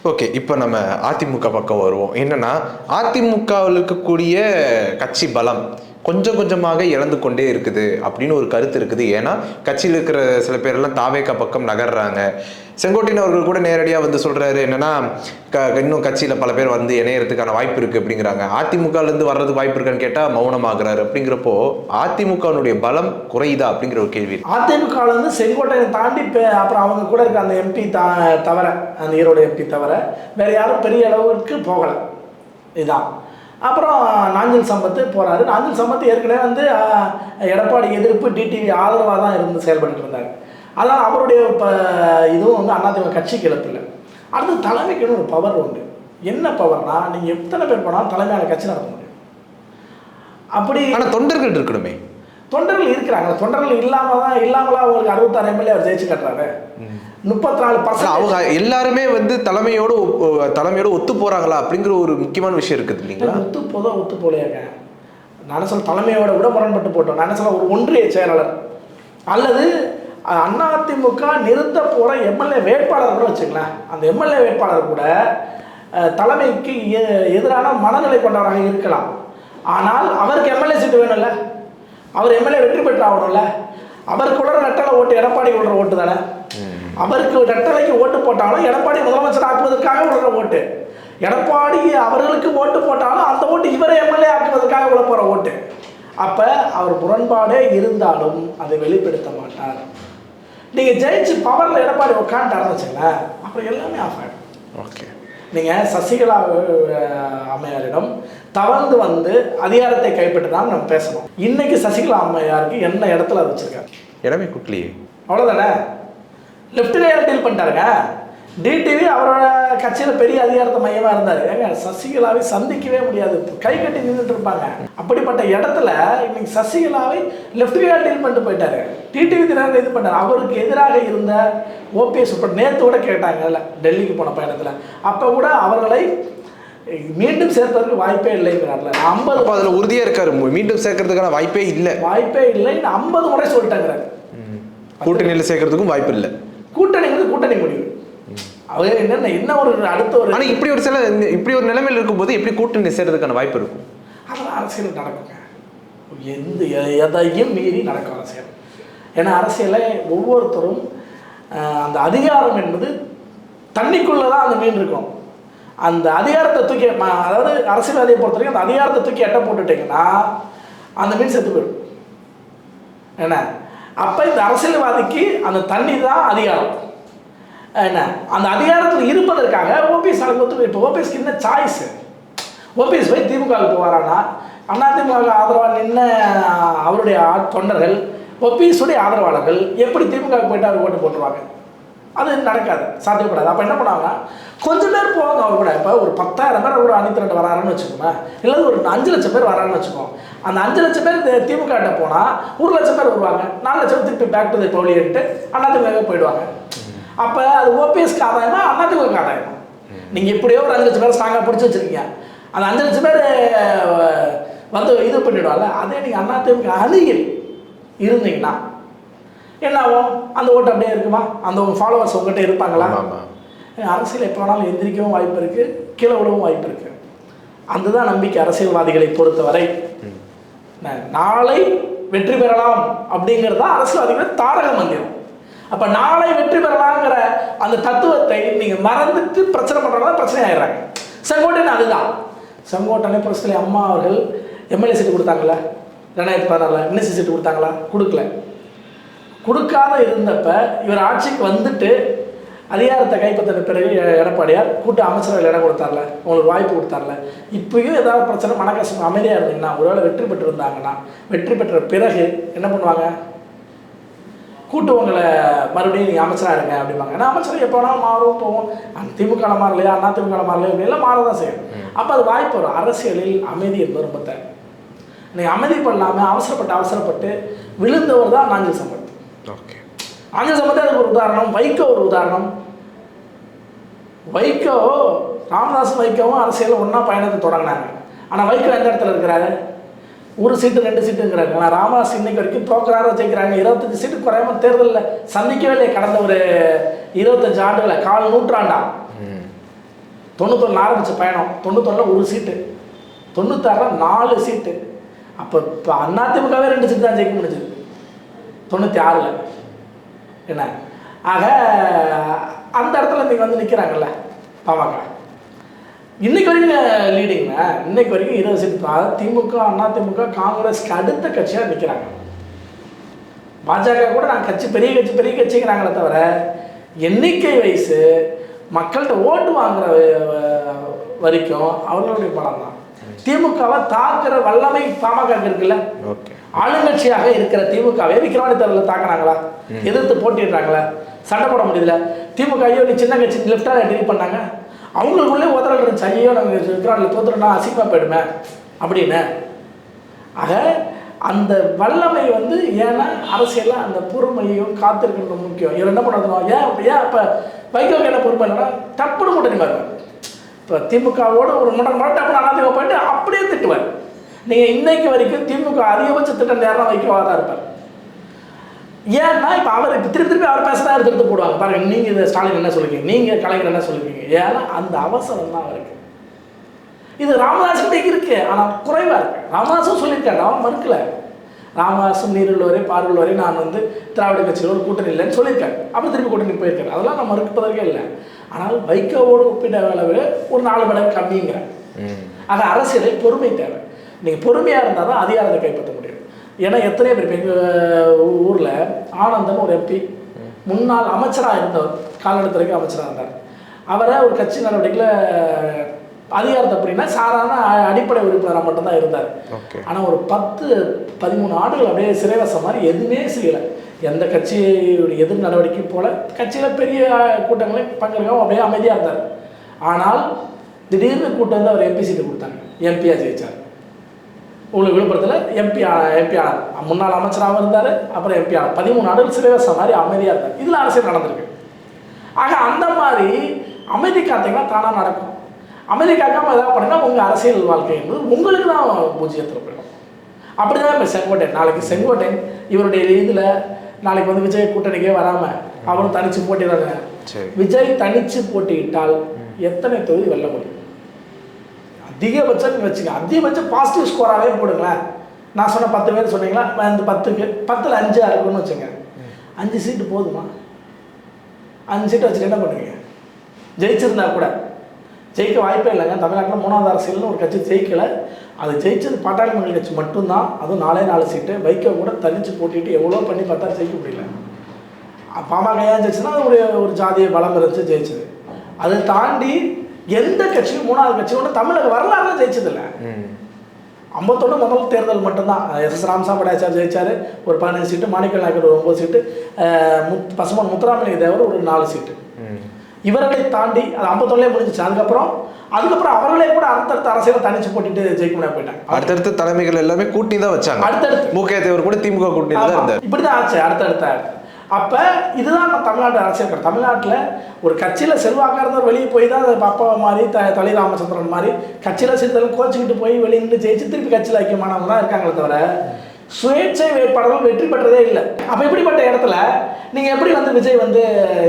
ஓகே, இப்போ நம்ம அதிமுக பக்கம் வருவோம். என்னன்னா அதிமுகவில் இருக்கக்கூடிய கட்சி பலம் கொஞ்சம் கொஞ்சமாக இழந்து கொண்டே இருக்குது அப்படின்னு ஒரு கருத்து இருக்குது. ஏன்னா கட்சியில் இருக்கிற சில பேரெல்லாம் தாவேகா பக்கம் நகர்றாங்க. செங்கோட்டையன் அவர்கள் கூட நேரடியாக வந்து சொல்கிறாரு என்னன்னா இன்னும் கட்சியில் பல பேர் வந்து இணையறதுக்கான வாய்ப்பு இருக்குது அப்படிங்கிறாங்க. அதிமுகலேருந்து வர்றது வாய்ப்பு இருக்கான்னு கேட்டால் மௌனமாகிறாரு. அப்படிங்கிறப்போ அதிமுகனுடைய பலம் குறையுதா அப்படிங்கிற ஒரு கேள்வி. அதிமுகலேருந்து செங்கோட்டையை தாண்டி அப்புறம் அவங்க கூட இருக்க அந்த எம்பி தவிர, அந்த ஈரோடு எம்பி தவிர வேறு யாரும் பெரிய அளவுக்கு போகலை. இதுதான். அப்புறம் நாஞ்சில் சம்பத்து போகிறாரு. நாஞ்சில் சம்பத்து ஏற்கனவே வந்து எடப்பாடி எதிர்ப்பு டிடிவி ஆதரவாக தான் இருந்து செயல்பட்டு இருந்தார். அதனால் அவருடைய இதுவும் வந்து அதிமுக கட்சிக்கு இழப்பில்லை. அடுத்து தலைமைக்குன்னு ஒரு பவர் உண்டு. என்ன பவர்னா, நீங்கள் எத்தனை பேர் போனாலும் தலைமையான கட்சி நடத்த முடியும். அப்படி ஆனால் தொண்டர்கள் இருக்கணுமே. தொண்டர்கள் இருக்கிறாங்க. தொண்டர்கள் இல்லாமலாம் அவங்களுக்கு 66 எம்எல்ஏ அவர் ஜெயிச்சு கட்டுறாரு. 34% அவங்க எல்லாருமே வந்து தலைமையோட ஒத்து போறாங்களா அப்படிங்கிற ஒரு முக்கியமான விஷயம் இருக்குது இல்லைங்களா? ஒத்து போலையாங்க. நான் சொல்ல தலைமையோட கூட முரண்பட்டு போட்டோம். நான் சொல்ல ஒரு ஒன்றிய செயலாளர் அல்லது அதிமுக நிறுத்த போகிற எம்எல்ஏ வேட்பாளர் கூட வச்சுக்கலாம். அந்த எம்எல்ஏ வேட்பாளர் கூட தலைமைக்கு எதிரான மனநிலை கொண்டவராக இருக்கலாம். ஆனால் அவருக்கு எம்எல்ஏ சீட்டு வேணும்ல, அவர் எம்எல்ஏ வெற்றி பெற்று ஆகணும்ல. அவருக்கு உள்ள ரெட்டலை ஓட்டு எடப்பாடி உள்ள ஓட்டு தானே. அவருக்கு ரெட்டலைக்கு ஓட்டு போட்டாலும் எடப்பாடி முதலமைச்சர் ஆக்குவதற்காக உள்ள ஓட்டு. எடப்பாடி அவர்களுக்கு ஓட்டு போட்டாலும் அந்த ஓட்டு இவரை எம்எல்ஏ ஆக்குவதற்காக உள்ள போகிற ஓட்டு. அப்போ அவர் முரண்பாடே இருந்தாலும் அதை வெளிப்படுத்த மாட்டார். நீங்கள் ஜெயிச்சு பவரில் எடப்பாடி உட்காந்துட்டாருன்னு வச்சுங்களேன், அப்புறம் எல்லாமே ஆஃப் ஆகிடும். ஓகே, நீங்கள் சசிகலா அம்மையாரிடம் தவழ்ந்து வந்து அதிகாரத்தை கைப்பற்றினாலும் நம்ம பேசணும். இன்னைக்கு சசிகலா அம்மையாருக்கு என்ன இடத்துல வச்சுருக்காரு? இடமே குட்லியே, அவ்வளோதானே. லெஃப்ட் கையால் டீல் பண்ணிட்டாருங்க. டிடிவி அவரோட கட்சியில் பெரிய அதிகாரத்தை மையமாக இருந்தார். ஏங்க சசிகலாவை சந்திக்கவே முடியாது, கை கட்டி நின்றுட்டு இருப்பாங்க. அப்படிப்பட்ட இடத்துல இன்னைக்கு சசிகலாவை லெஃப்ட் கையால் டீல் பண்ணிட்டு போயிட்டாரு. டிடிவி தினகரன் இது பண்ணார். அவருக்கு எதிராக இருந்த ஓபிஎஸ் இப்போ நேற்று கூட கேட்டாங்கல்ல டெல்லிக்கு போன பயணத்தில், அப்போ கூட அவர்களை மீண்டும் சேர்ப்பதற்கு வாய்ப்பே இல்லைங்கிறார்ல. 50 அதில் உறுதியாக இருக்காரு, மீண்டும் சேர்க்கறதுக்கான வாய்ப்பே இல்லை 50 முறை சொல்லிட்டாங்கிறாரு. கூட்டணியில் சேர்க்கறதுக்கும் வாய்ப்பு இல்லை. கூட்டணி முடிவு அவர் என்ன ஒரு அடுத்த ஒரு ஆனால் இப்படி ஒரு நிலைமையில் இருக்கும்போது எப்படி கூட்டணி சேர்றதுக்கான வாய்ப்பு இருக்கும்? அதெல்லாம் அரசியல் நடக்குங்க. எதையும் மீறி நடக்கும் அரசியல். ஏன்னா அரசியலை ஒவ்வொருத்தரும் அந்த அதிகாரம் என்பது தண்ணிக்குள்ளே தான் அந்த மீன் இருக்கும். அந்த அதிகாரத்தை தூக்கி அதாவது அரசியல்வாதியை பொறுத்த வரைக்கும் அந்த அதிகாரத்தை தூக்கி எட்ட போட்டுட்டிங்கன்னா அந்த மீன் செத்து போயிடும். என்ன அப்போ இந்த அரசியல்வாதிக்கு அந்த தண்ணி தான் அதிகாரம். என்ன அந்த அதிகாரத்தில் இருப்பதற்காக ஓபிஎஸ் நாளைக்கு இப்போ ஓபிஎஸ்க்கு என்ன சாய்ஸு? ஓபிஎஸ் போய் திமுகவுக்கு போவாரானா, அதிமுக ஆதரவாக நின்ன அவருடைய தொண்டர்கள் ஓபிஎஸுடைய ஆதரவாளர்கள் எப்படி திமுகவுக்கு போயிட்டு அவர் ஓட்டு போட்டுருவாங்க? அது நடக்காது, சாத்தியப்படாது. அப்போ என்ன பண்ணுவாங்க, கொஞ்சம் பேர் போவாங்க அவர் கூட. இப்போ ஒரு 10,000 பேர் ஒரு அணித்திரண்டு வராருன்னு வச்சுக்கோங்க, இல்லை ஒரு 5 லட்சம் பேர் வராருன்னு வச்சுக்கோங்க. அந்த 5 லட்சம் பேர் திமுக கிட்ட போனால் 1 லட்சம் பேர் வருவாங்க, 4 லட்சம் திருப்பி பேக் டு தி பவுலியன்ட்டு அதிமுக போயிடுவாங்க. அப்போ அது ஓபிஎஸ்க்கு ஆதாயமா அதிமுக ஆதாயமா? நீங்கள் இப்படியோ ஒரு 5 லட்சம் பேர் ஸ்ட்ராங்காக பிடிச்சி வச்சுருக்கீங்க, அந்த 5 லட்சம் பேர் வந்து இது பண்ணிவிடுவாங்கல்ல. அதே நீங்கள் அதிமுக அணியில் இருந்தீங்கன்னா என்ன ஆகும்? அந்த ஓட்டு அப்படியே இருக்குமா? அந்த ஃபாலோவர்ஸ் உங்கள்கிட்ட இருப்பாங்களா? அரசியல் எப்போ வேணாலும் எந்திரிக்கவும் வாய்ப்பு இருக்குது, கீழே விடவும் வாய்ப்பு இருக்குது. அதுதான் நம்பிக்கை அரசியல்வாதிகளை பொறுத்தவரை. நாளை வெற்றி பெறலாம் அப்படிங்கிறது தான் அரசியல்வாதிகள் தாரக மந்திரம். அப்போ நாளை வெற்றி பெறலாங்கிற அந்த தத்துவத்தை நீங்கள் மறந்துட்டு பிரச்சனை பண்ணுறதா பிரச்சனை ஆயிடுறாங்க. செங்கோட்டையன் அதுதான். செங்கோட்டையனை பிரச்சனை அம்மா அவர்கள் எம்எல்ஏ சீட்டு கொடுத்தாங்களா? 2016 மினிஸ்டர் சீட்டு கொடுத்தாங்களா? கொடுக்காத இருந்தப்ப இவர் ஆட்சிக்கு வந்துட்டு அதிகாரத்தை கைப்பற்றின பிறகு எடப்பாடியார் கூட்டு அமைச்சர்கள் இடம் கொடுத்தார்ல, உங்களுக்கு வாய்ப்பு கொடுத்தார்ல. இப்பயும் ஏதாவது பிரச்சனை மனக்கஷ்டம் அமைதியாக இருந்தீங்கன்னா, ஒருவேளை வெற்றி பெற்றிருந்தாங்கன்னா, வெற்றி பெற்ற பிறகு என்ன பண்ணுவாங்க? கூட்டு உங்களை மறுபடியும் நீங்கள் அமைச்சராக இருங்க அப்படிம்பாங்க. ஏன்னா அமைச்சர் எப்போ வேணாலும் மாறும் போவோம். திமுக மாறலையா, அதிமுக மாறலையா, இப்படியெல்லாம் மாறதான் செய்யும். அப்போ அது வாய்ப்பு வரும். அரசியலில் அமைதி என்பது ரொம்ப தேவை. நீங்கள் அமைதி பண்ணாமல் அவசரப்பட்டு விழுந்தவர் தான் நாஞ்சில் சம்பத். நாஞ்சில் சம்பத் அதுக்கு ஒரு உதாரணம். வைகோ ஒரு உதாரணம். வைகோ ராமதாஸும் வைகோவும் அரசியலில் ஒன்றா பயணத்தை தொடங்கினாங்க. ஆனால் வைகோ எந்த இடத்துல இருக்கிறாரு? 1 சீட்டு 2 சீட்டுங்கிறாங்க. ஆனால் ராமதாஸ் இன்னைக்கு வரைக்கும் தோக்குறாரோ ஜெயிக்கிறாங்க. 25 சீட்டு குறையாம தேர்தலில் சந்திக்கவே இல்லை. கடந்த ஒரு 25 ஆண்டுகளை, 4 நூற்றாண்டா. 91 ஆரம்பித்த பயணம், 91 1 சீட்டு, 96 4 சீட்டு. அப்போ இப்போ அதிமுகவே 2 சீட்டு தான் ஜெயிக்க முடிஞ்சது 96. என்ன ஆக அந்த இடத்துல நீங்கள் வந்து நிற்கிறாங்கல்ல பாமக. இன்னைக்கு வரைக்கும் லீடிங்க. இன்னைக்கு வரைக்கும் 20 சீட்டு. திமுக அதிமுக காங்கிரஸ்க்கு அடுத்த கட்சியாக நிற்கிறாங்க. பாஜக கூட நாங்கள் பெரிய கட்சிங்கிறாங்களே தவிர எண்ணிக்கை வயசு மக்கள்கிட்ட ஓட்டு வாங்குற வரைக்கும் அவர்களுடைய பலம் தான். திமுகவை தாக்குற வல்லமை பாமக இருக்குல்ல. ஆளுங்கட்சியாக இருக்கிற திமுகவை விக்கிரவாணி தேர்தலில் தாக்கினாங்களா? எதிர்த்து போட்டிடுறாங்களா? சண்டை போட முடியல. திமுக ஐயோ நீ சின்ன கட்சி லெஃப்டாக டீல் பண்ணாங்க. அவங்களுக்குள்ளே உதறல் இருந்துச்சு, ஐயோ நாங்கள் விக்கிரவாணியில் தோத்துறோம்னா அசிங்கமாக போயிடுமே அப்படின்னு. ஆக அந்த வல்லமை வந்து ஏன்னா அரசியலில் அந்த பொறுமையும் காத்திருக்கிறது முக்கியம். இவர் என்ன பண்ணுறதுனோ ஏன் இப்போ வைகோக்கு என்ன பொறுமை இல்லைன்னா டப்புனு கூட்டணி பாருங்க. இப்போ திமுகவோடு ஒரு முறை டப்புனு அதிமுக போயிட்டு அப்படியே திட்டுவார். நீங்கள் இன்னைக்கு வரைக்கும் திமுக அதிகபட்ச திட்டம் நேரம் வைக்கவாக தான் இருப்பார். ஏன்னா இப்போ அவர் இப்போ திருப்பி அவர் பேசுகிறா எடுத்து போடுவாங்க பாருங்க. நீங்கள் இதை ஸ்டாலின் என்ன சொல்லிருக்கீங்க, நீங்கள் கலைஞர் என்ன சொல்லிருக்கீங்க. ஏன்னா அந்த அவசரம் தான் அவருக்கு. இது ராமதாஸ் இருக்கு, ஆனால் குறைவாக இருக்கு. ராமதாஸும் சொல்லியிருக்காரு, அவன் மறுக்கல. ராமதாசும் நீருள்ளவரே பார்வையுள்ளவரே நான் வந்து திராவிட கட்சிகளோடு கூட்டணி இல்லைன்னு சொல்லியிருக்காரு. அப்புறம் திருப்பி கூட்டணி போயிருக்காரு. அதெல்லாம் நான் மறுப்பதற்கே இல்லை. ஆனால் வைகோவோடு ஒப்பிட்ட அளவு ஒரு 4 மடங்கு கம்மிங்கிறேன். ஆக அரசியலில் பொறுமை தேவை. நீங்கள் பொறுமையாக இருந்தால் தான் அதிகாரத்தை கைப்பற்ற முடியும். ஏன்னா எத்தனையோ பேர் எங்கள் ஊரில் ஆனந்தன் ஒரு எம்பி, முன்னாள் அமைச்சராக இருந்தவர், கால்நடைத்துறைக்கு அமைச்சராக இருந்தார். அவரை ஒரு கட்சி நடவடிக்கையில் அதிகாரத்தை அப்படின்னா சாதாரண அடிப்படை உறுப்பினராக மட்டும்தான் இருந்தார். ஆனால் ஒரு 10-13 ஆண்டுகள் அப்படியே சிறைவாசம் மாதிரி எதுவுமே செய்யலை. எந்த கட்சியுடைய எதிர் நடவடிக்கை போல கட்சியில் பெரிய கூட்டங்களை பங்கெடுக்கவும் அப்படியே அமைதியாக இருந்தார். ஆனால் திடீர்னு கூட்டம் வந்து அவர் எம்பி சீட்டு கொடுத்தாங்க, எம்பியாக ஜெயிச்சார். உங்களுக்கு விழுப்புரத்தில் எம்பி ஆனார். முன்னாள் அமைச்சராகவும் இருந்தார், அப்புறம் எம்பி ஆனார். 13 ஆண்டுகள் சிறைவாசம் மாதிரி அமைதியாக இருந்தார். இதில் அரசியல் நடந்திருக்கு. ஆக அந்த மாதிரி அமைதி காத்தீங்கன்னா தானாக நடக்கும். அமைதி காக்காமல் எதாவது பண்ணிங்கன்னா உங்கள் அரசியல் வாழ்க்கை என்பது உங்களுக்கு தான் பூஜ்ஜியத்தில் போயிடும். அப்படி தான் இப்போ செங்கோட்டையன். நாளைக்கு செங்கோட்டையன் இவருடைய இதில் நாளைக்கு வந்து விஜய் கூட்டணிக்கே வராமல் அவரும் தனித்து போட்டிடுறாங்க. விஜய் தனிச்சு போட்டியிட்டால் எத்தனை தொகுதி வெல்ல முடியும்? அதிகபட்சம் வச்சுக்க, அதிகபட்சம் பாசிட்டிவ் ஸ்கோராகவே போடுங்களேன். நான் சொன்ன 10 பேர் சொன்னீங்களா, இந்த 10க்கு 10ல் 5 இருக்குன்னு வச்சுங்க. 5 சீட்டு போதுமா? 5 சீட்டு வச்சுட்டு என்ன பண்ணுவீங்க? ஜெயிச்சிருந்தா கூட ஜெயிக்க வாய்ப்பே இல்லைங்க. தமிழ்நாட்டில் 3வது அரசியல்னு ஒரு கட்சி ஜெயிக்கலை. அது ஜெயிச்சது பாட்டாளி மக்கள் கட்சி மட்டும்தான். அதுவும் 4 சீட்டு. வைகோ கூட தனிச்சு போட்டிட்டு எவ்வளோ பண்ணி பார்த்தா ஜெயிக்க முடியல. பாமக ஏன் ஜெயிச்சுன்னா அது ஒரு ஜாதிய பலம் இருந்துச்சு ஜெயிச்சது. அதை தாண்டி எந்த கட்சியும் 3வது கட்சியும் ஒன்று தமிழக வரலாறுல ஜெயிச்சதில்லை. 51 முதல் தேர்தல் மட்டும்தான். எஸ் ராமசாமி ஜெயிச்சார் ஒரு 15 சீட்டு, மாணிக்க நாயக்கர் ஒரு 9 சீட்டு, பசுமன் முத்துராமலிங்க தேவர் ஒரு 4 சீட்டு. இவர்களை தாண்டி அது 51 முடிஞ்சிச்சு. அதுக்கப்புறம் அவர்களே கூட அடுத்தடுத்த அரசியலை தனிச்சு போட்டிட்டு ஜெயிக்க முடியாது போயிட்டாங்க. அடுத்தடுத்த தலைமைகள் எல்லாமே கூட்டணி தான் வச்சாங்க. அடுத்தடுத்து முக தேவர் கூட திமுக கூட்டணி தான் இருந்தார். இப்படிதான் ஆச்சு அடுத்தடுத்த. அப்போ இதுதான் நம்ம தமிழ்நாட்டு அரசியல். தமிழ்நாட்டில் ஒரு கட்சியில் செல்வாக்காக இருந்தவர் வெளியே போய் தான் அப்பா மாதிரி தலி ராமச்சந்திரன் மாதிரி கட்சியில் சேர்ந்தாலும் கோச்சிக்கிட்டு போய் வெளியே நின்று ஜெயிச்சு திருப்பி கட்சியில் ஐக்கியமானவங்க தான் இருக்காங்களே தவிர சுயேட்சை வேட்பாளர்கள் வெற்றி பெற்றதே இல்லை. அப்போ இப்படிப்பட்ட இடத்துல நீங்கள் எப்படி வந்து விஜய் வந்து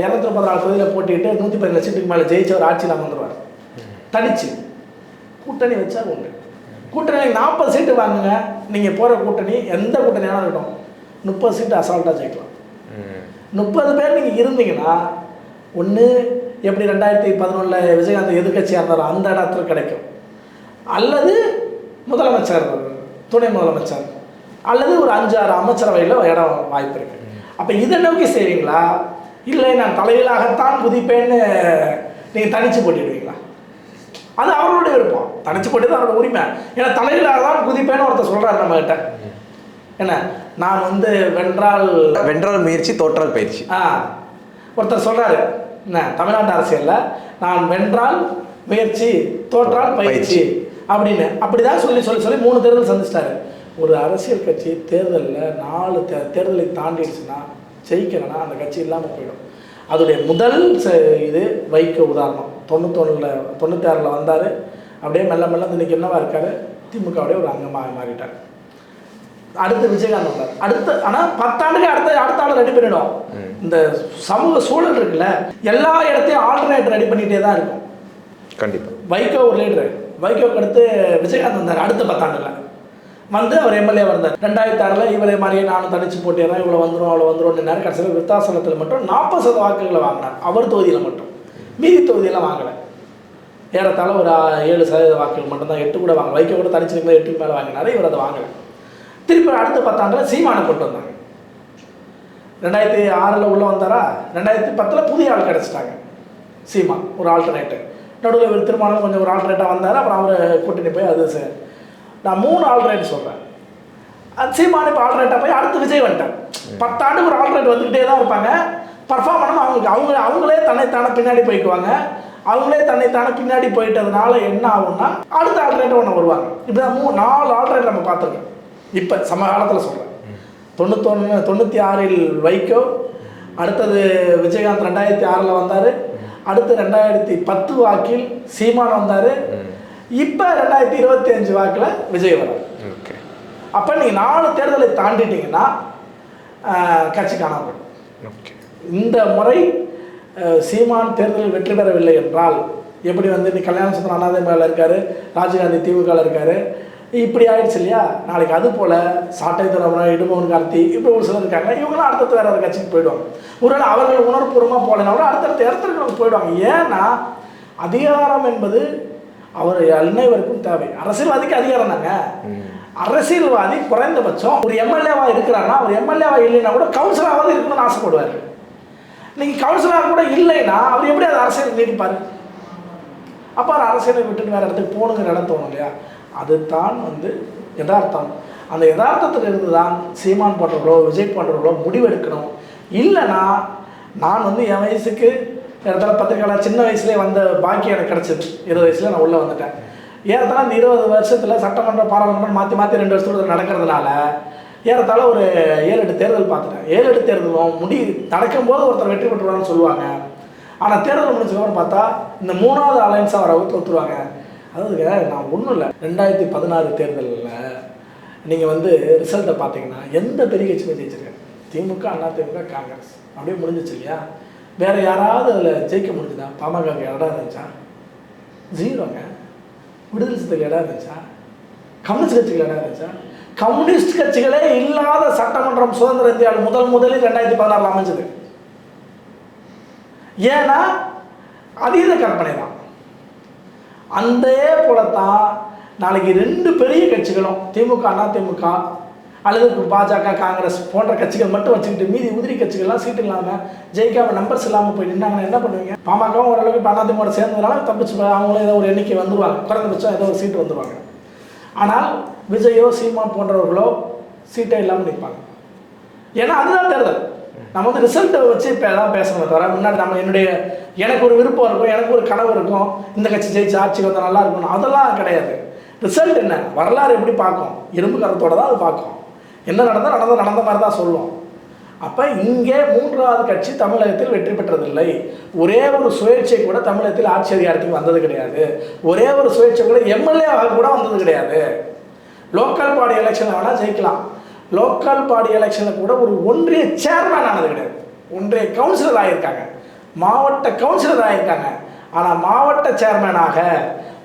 234 தொகுதியில் போட்டிட்டு 117 சீட்டுக்கு மேலே ஜெயிச்சு ஒரு ஆட்சியில் அமர்ந்துருவார்? தனிச்சு கூட்டணி வச்சா உண்டு. கூட்டணி 40 சீட்டு வாங்குங்க. நீங்கள் போகிற கூட்டணி எந்த கூட்டணியாலும் இருக்கட்டும், 30 சீட்டு அசால்ட்டாக ஜெயிக்கலாம். 30 பேர் நீங்கள் இருந்தீங்கன்னா ஒன்று எப்படி 2011 விஜயகாந்த் எதிர்கட்சியாக இருந்தாரோ அந்த இடத்துல கிடைக்கும், அல்லது முதலமைச்சர், துணை முதலமைச்சர், அல்லது ஒரு 5-6 அமைச்சரவையில் இடம் வாய்ப்பு இருக்கு. அப்போ இதை நோக்கி செய்வீங்களா, இல்லை நான் தலைவீழாகத்தான் குதிப்பேன்னு நீங்கள் தனிச்சு போட்டிடுவீங்களா? அது அவர்களுடைய விருப்பம். தனிச்சு போட்டு அவரோட உரிமை. ஏன்னா தலைவீழாக தான் குதிப்பேன்னு ஒருத்தர் சொல்கிறார் நம்மகிட்ட. என்ன, நான் வந்து வென்றால் முயற்சி தோற்றால் பயிற்சி. ஒருத்தர் சொல்றாரு என்ன, தமிழ்நாட்டு அரசியலில் நான் வென்றால் முயற்சி தோற்றால் பயிற்சி அப்படின்னு அப்படிதான் சொல்லி 3 தேர்தல் சந்திச்சிட்டாரு. ஒரு அரசியல் கட்சி தேர்தலில் 4 தேர்தலை தாண்டிடுச்சுன்னா ஜெயிக்கணும்னா அந்த கட்சி இல்லாமல் போயிடும். அதோடைய முதல் இது வைகோ உதாரணம். 96 வந்தார். அப்படியே மெல்ல மெல்ல இன்னைக்கு என்னவா இருக்காரு, திமுகவுடைய ஒரு அங்கமாக மாறிட்டார். அடுத்து விஜயகாந்த் வந்தார். ஆனால் 10 ஆண்டுக்கு அடுத்த ஆள் ரெடி பண்ணிடும். இந்த சமூக சூழல் இருக்குல்ல, எல்லா இடத்தையும் ஆல்டர்னேட் ரெடி பண்ணிகிட்டே தான் இருக்கும். கண்டிப்பாக வைகோ ஒரு லீடரு. வைகோக்கு அடுத்து விஜயகாந்த் வந்தார். அடுத்த 10 ஆண்டில் வந்து அவர் எம்எல்ஏ வந்தார். 2006 இவரே மாதிரியே நானும் தனிச்சு போட்டிடுறேன், இவ்வளோ வந்துடும் அவ்வளோ வந்துடும். கடைசியில் விருத்தாசலத்தில் மட்டும் 40% வாக்குகளை வாங்கினார். அவர் தொகுதியில் மட்டும், மீதி தொகுதியெல்லாம் வாங்கலை. ஏறத்தாழ ஒரு 7% வாக்குகள் மட்டும்தான், 8 கூட வாங்கலை. வைகோ கூட தனிச்சு 8க்கு மேலே வாங்கினார். இவர் அதை வாங்கலை. திருப்பி அடுத்த 10 ஆண்டில் சீமானை கொண்டு வந்தாங்க. 2006 உள்ள வந்தாரா, 2010 புதிய ஆள் கிடச்சிட்டாங்க. சீமான் ஒரு ஆல்டர்னேட்டு. நடுவில் ஒரு திருமணம் கொஞ்சம் ஒரு ஆல்டர்னேட்டாக வந்தார். அப்புறம் அவர் கூட்டணி போய் அது நான் 3 ஆல்டர்னேட் சொல்கிறேன். அது சீமான் இப்போ ஆல்டர்னேட்டாக போய் அடுத்து விஜய் வந்துட்டார். 10 ஆண்டுக்கு ஒரு ஆல்டர்னேட் வந்துக்கிட்டே தான் இருப்பாங்க. பர்ஃபார்ம் பண்ணணும். அவங்களே தன்னைத்தானே பின்னாடி போய்க்குவாங்க. அவங்களே தன்னைத்தானே பின்னாடி போயிட்டதுனால என்ன ஆகும்னா அடுத்த ஆல்டர்னேட் ஒன்று வருவாங்க. இப்போ 4 ஆல்டர்னேட் நம்ம பார்த்துருக்கோம். இப்போ சமகாலத்தில் சொல்கிறேன். 96 வைகோ, அடுத்தது விஜயகாந்த் 2006 வந்தார். அடுத்து 2010 வாக்கில் சீமான் வந்தார். இப்போ 2025 வாக்கில் விஜய் வரார். அப்போ நீங்கள் 4 தேர்தலை தாண்டிட்டீங்கன்னா கட்சி காணாமல். இந்த முறை சீமான் தேர்தலில் வெற்றி பெறவில்லை என்றால் எப்படி வந்து இன்னைக்கு கல்யாண சுந்தரம் அண்ணாதிமுகவில் இருக்கார், ராஜீவ்காந்தி திமுகவில் இருக்கார், இப்படி ஆயிடுச்சு இல்லையா? நாளைக்கு அது போல் சாட்டை துறவரம், இடுமோகன் கார்த்தி, இப்படி ஒரு சிலர் இருக்காங்க. இவங்களாம் அடுத்தடுத்து வேறு ஒரு கட்சிக்கு போயிடுவாங்க. ஒருவேளை அவர்கள் உணர்வுபூர்வமாக போகலைன்னா கூட அடுத்தடுத்த இடத்துக்கு போயிடுவாங்க. ஏன்னா அதிகாரம் என்பது அவர் அனைவருக்கும் தேவை. அரசியல்வாதிக்கு அதிகாரம் தாங்க. அரசியல்வாதி குறைந்தபட்சம் ஒரு எம்எல்ஏவாக இருக்கிறான்னா, ஒரு எம்எல்ஏவாக இல்லைன்னா கூட கவுன்சிலராவது இருக்கணும்னு ஆசைப்படுவார். நீங்கள் கவுன்சிலராக கூட இல்லைன்னா அவர் எப்படி அது அரசியல் நீடிப்பார்? அப்போ அவர் அரசியலை விட்டுட்டு வேறு இடத்துக்கு போகணுங்கிற இடம் தோணும் இல்லையா? அதுதான் வந்து யதார்த்தம். அந்த யதார்த்தத்தில் இருந்து தான் சீமான் போன்றவர்களோ விஜய் போன்றவர்களோ முடிவெடுக்கணும். இல்லைன்னா நான் வந்து என் வயசுக்கு இடத்துல பத்திரிக்கையாளர் சின்ன வயசுலேயே வந்த பாக்கியம் எனக்கு கிடச்சிது. 20 வயசில் நான் உள்ளே வந்துட்டேன். ஏறத்தாழ இந்த 20 வருஷத்தில் சட்டமன்றம் பாராளுமன்றம் மாற்றி 2 வருஷத்துல நடக்கிறதுனால ஏறத்தாழ ஒரு 7-8 தேர்தல் பார்த்துட்டேன். 7-8 தேர்தலும் நடக்கும்போது ஒருத்தர் வெற்றி பெற்றுவான்னு சொல்லுவாங்க. ஆனால் தேர்தல் முடிச்சதுக்கப்புறம் பார்த்தா இந்த 3வது அலையன்ஸாக வரவங்க தோற்றுருவாங்க. அதாவது நான் ஒன்றும் இல்லை, 2016 தேர்தலில் நீங்கள் வந்து ரிசல்ட்டை பார்த்தீங்கன்னா எந்த பெரிய கட்சியுமே ஜெயிச்சிருக்காங்க. திமுக, அதிமுக, காங்கிரஸ் அப்படியே முடிஞ்சிச்சு இல்லையா? வேறு யாராவது அதில் ஜெயிக்க முடியுதா? பாமகக்கு இடம் இருந்துச்சா? ஜீரோங்க. விடுதலை சிறுத்தைகள் இடம் இருந்துச்சா? கம்யூனிஸ்ட் கட்சிகள் இடம் இருந்துச்சா? கம்யூனிஸ்ட் கட்சிகளே இல்லாத சட்டமன்றம் சுதந்திர இந்தியாவில் முதலில் 2016 அமைஞ்சது. ஏன்னா அதீத கற்பனை தான். அதே போலத்தான் நாளைக்கு 2 பெரிய கட்சிகளும் திமுக, அதிமுக அல்லது பாஜக, காங்கிரஸ் போன்ற கட்சிகள் மட்டும் வச்சுக்கிட்டு மீதி உதிரி கட்சிகள்லாம் சீட்டு இல்லாமல் ஜெயிக்காமல் நம்பர்ஸ் இல்லாமல் போய் நின்னாங்கன்னா என்ன பண்ணுவீங்க? பாமகவும் ஓரளவுக்கு இப்போ அதிமுக சேர்ந்ததுனால தப்பிச்சு அவங்களும் ஏதோ ஒரு எண்ணிக்கை வந்துடுவாங்க, குறைந்தபட்சம் ஏதோ ஒரு சீட்டு வந்துடுவாங்க. ஆனால் விஜயோ சீமான் போன்றவர்களோ சீட்டே இல்லாமல் நிற்பாங்க. ஏன்னா அதுதான் தேர்தல். நம்ம வந்து ரிசல்ட்டை வச்சு இப்போ எதாவது பேசணும் தவிர முன்னாடி நம்ம எனக்கு ஒரு விருப்பம் இருக்கும், எனக்கு ஒரு கனவு இருக்கும், இந்த கட்சி ஜெயிச்சு ஆட்சிக்கு வந்தால் நல்லா இருக்கணும், அதெல்லாம் கிடையாது. ரிசல்ட் என்ன, வரலாறு எப்படி பார்க்கும்? இரும்பு கரத்தோடு தான் அது பார்க்கும். என்ன நடந்த மாதிரி தான் சொல்லுவோம். அப்போ இங்கே 3வது கட்சி தமிழகத்தில் வெற்றி பெற்றதில்லை. ஒரே ஒரு சுயேட்சை கூட தமிழகத்தில் ஆட்சி அதிகாரத்துக்கு வந்தது கிடையாது. ஒரே ஒரு சுயேட்சை கூட எம்எல்ஏவாக கூட வந்தது கிடையாது. லோக்கல் பாடி எலெக்ஷனில் வேணால் ஜெயிக்கலாம். லோக்கல் பாடி எலெக்ஷனில் கூட ஒரு ஒன்றிய சேர்மேன் ஆனது கிடையாது. ஒன்றிய கவுன்சிலர் ஆகியிருக்காங்க, மாவட்ட கவுன்சிலர் ஆகியிருக்காங்க. ஆனால் மாவட்ட சேர்மேனாக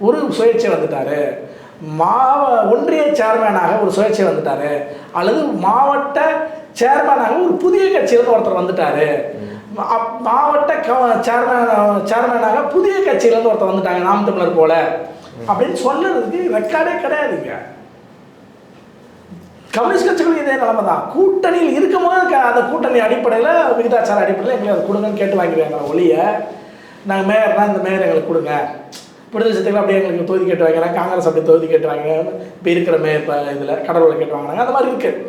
ஒரு சுயேட்சை வந்துட்டார், ஒன்றிய சேர்மேனாக ஒரு சுயேட்சை வந்துட்டார், அல்லது மாவட்ட சேர்மேனாக ஒரு புதிய கட்சியிலிருந்து ஒருத்தர் வந்துட்டார், மாவட்ட சேர்மேனாக புதிய கட்சியிலேருந்து ஒருத்தர் வந்துட்டாங்க நாம் தமிழர் போல அப்படின்னு சொல்லுறதுக்கு ரெக்கார்டே கிடையாதுங்க. கம்யூனிஸ்ட் கட்சிகளும் இதே நிலைமை தான். கூட்டணியில் இருக்கும்போது அந்த கூட்டணி அடிப்படையில் விகிதாச்சார அடிப்படையில் எங்களுக்கு அதை கொடுங்கன்னு கேட்டு வாங்கிடுவாங்க. ஒழிய நாங்கள் மேயர்னா இந்த மேயர் எங்களுக்கு கொடுங்க, விடுதலை சிறுத்தைகள் அப்படியே எங்களுக்கு தொகுதி கேட்டு வாங்கிறாங்க, காங்கிரஸ் அப்படி தொகுதி கேட்டு வாங்க, இப்போ இருக்கிற மேயர் இப்போ இதில் கடவுளை கேட்டு வாங்கினாங்க, அந்த மாதிரி இருக்குது.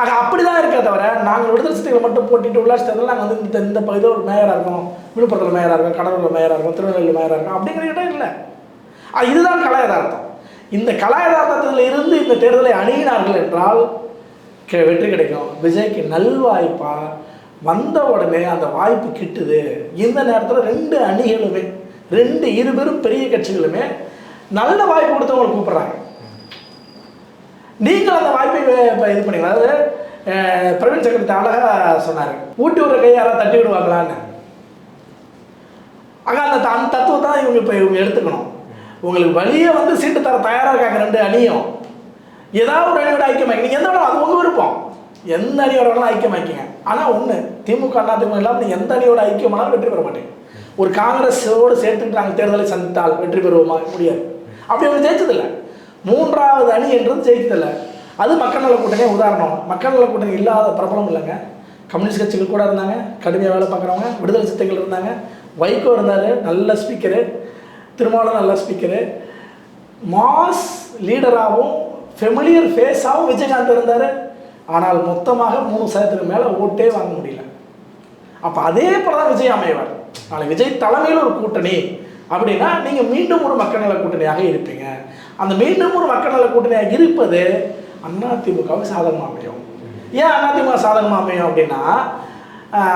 ஆக அப்படி தான் இருக்கே தவிர நாங்கள் விடுதலை சிறுத்தைகளை மட்டும் போட்டிட்டு உள்ளாட்சி தேர்தலில் நாங்கள் வந்து இந்த பகுதியில் ஒரு மேயராக இருக்கோம், விழுப்புரத்தில் மேயராக இருக்கும், கடலூரில் மேயராக இருக்கும், திருநெல்வேலியில் மேயராக இருக்கும் அப்படிங்கிற இடம் இல்லை. இதுதான் கலா யதார்த்தம். இந்த கலா யதார்த்தத்தில் இருந்து இந்த தேர்தலை அணுகினார்கள் என்றால் வெற்றி கிடைக்கும். விஜய்க்கு நல்வாய்ப்பாக வந்த உடனே அந்த வாய்ப்பு கிட்டுது. இந்த நேரத்தில் 2 அணிகளுமே இருபெரும் பெரிய கட்சிகளுமே நல்ல வாய்ப்பு கொடுத்தவங்களை கூப்பிட்றாங்க. நீங்கள் அந்த வாய்ப்பை இது பண்ணிக்கலாம். அதாவது பிரவீன் சக்கரவர்த்தி அழகாக சொன்னார், ஊட்டி விடுற கையை யாராவது தட்டி விடுவாங்களான்னு. ஆக அந்த தத்துவம் தான் இவங்க எடுத்துக்கணும். உங்களுக்கு வழியை வந்து சீட்டு தர தயாராக இருக்காங்க 2 அணியும். ஏதாவது ஒரு அணியோட ஐக்கியமாக்கி நீங்கள் எந்த அது உங்கள் விருப்பம், எந்த அணியோட வேணாலும் ஐக்கியமாக்கிங்க. ஆனால் ஒன்று, திமுக அதிமுக இல்லாமல் நீங்கள் எந்த அணியோட ஐக்கியமானாலும் வெற்றி பெற மாட்டீங்க. ஒரு காங்கிரஸோடு சேர்த்துக்கிட்டு நாங்கள் தேர்தலை சந்தித்தால் வெற்றி பெறுவோமா? முடியாது. அப்படி அவங்க ஜெயிச்சதில்லை. 3வது அணி என்றது ஜெயித்ததில்லை. அது மக்கள் நல கூட்டணியே உதாரணம். மக்கள் நல கூட்டணி இல்லாத பிரபலம் இல்லைங்க. கம்யூனிஸ்ட் கட்சிகள் கூட இருந்தாங்க, கடுமையாக வேலை பார்க்குறவங்க. விடுதலை சிறுத்தைகள் இருந்தாங்க, வைகோ இருந்தார், நல்ல ஸ்பீக்கரு, திருமாவளவன் நல்ல ஸ்பீக்கரு, மாஸ் லீடராகவும் ஃபெமிலியர் ஃபேஸாகவும் விஜயகாந்த் இருந்தார். ஆனால் மொத்தமாக 3% மேலே ஓட்டே வாங்க முடியல. அப்போ அதே போல தான் விஜய் அமைவார். நாளை விஜய் தலைமையில் ஒரு கூட்டணி அப்படின்னா நீங்கள் மீண்டும் ஒரு மக்கள் நல கூட்டணியாக இருப்பீங்க. அந்த மீண்டும் ஒரு மக்கள் நல கூட்டணியாக இருப்பது அதிமுகவுக்கு சாதகமாக அமையும். ஏன் அதிமுக சாதகமாக அமையும் அப்படின்னா,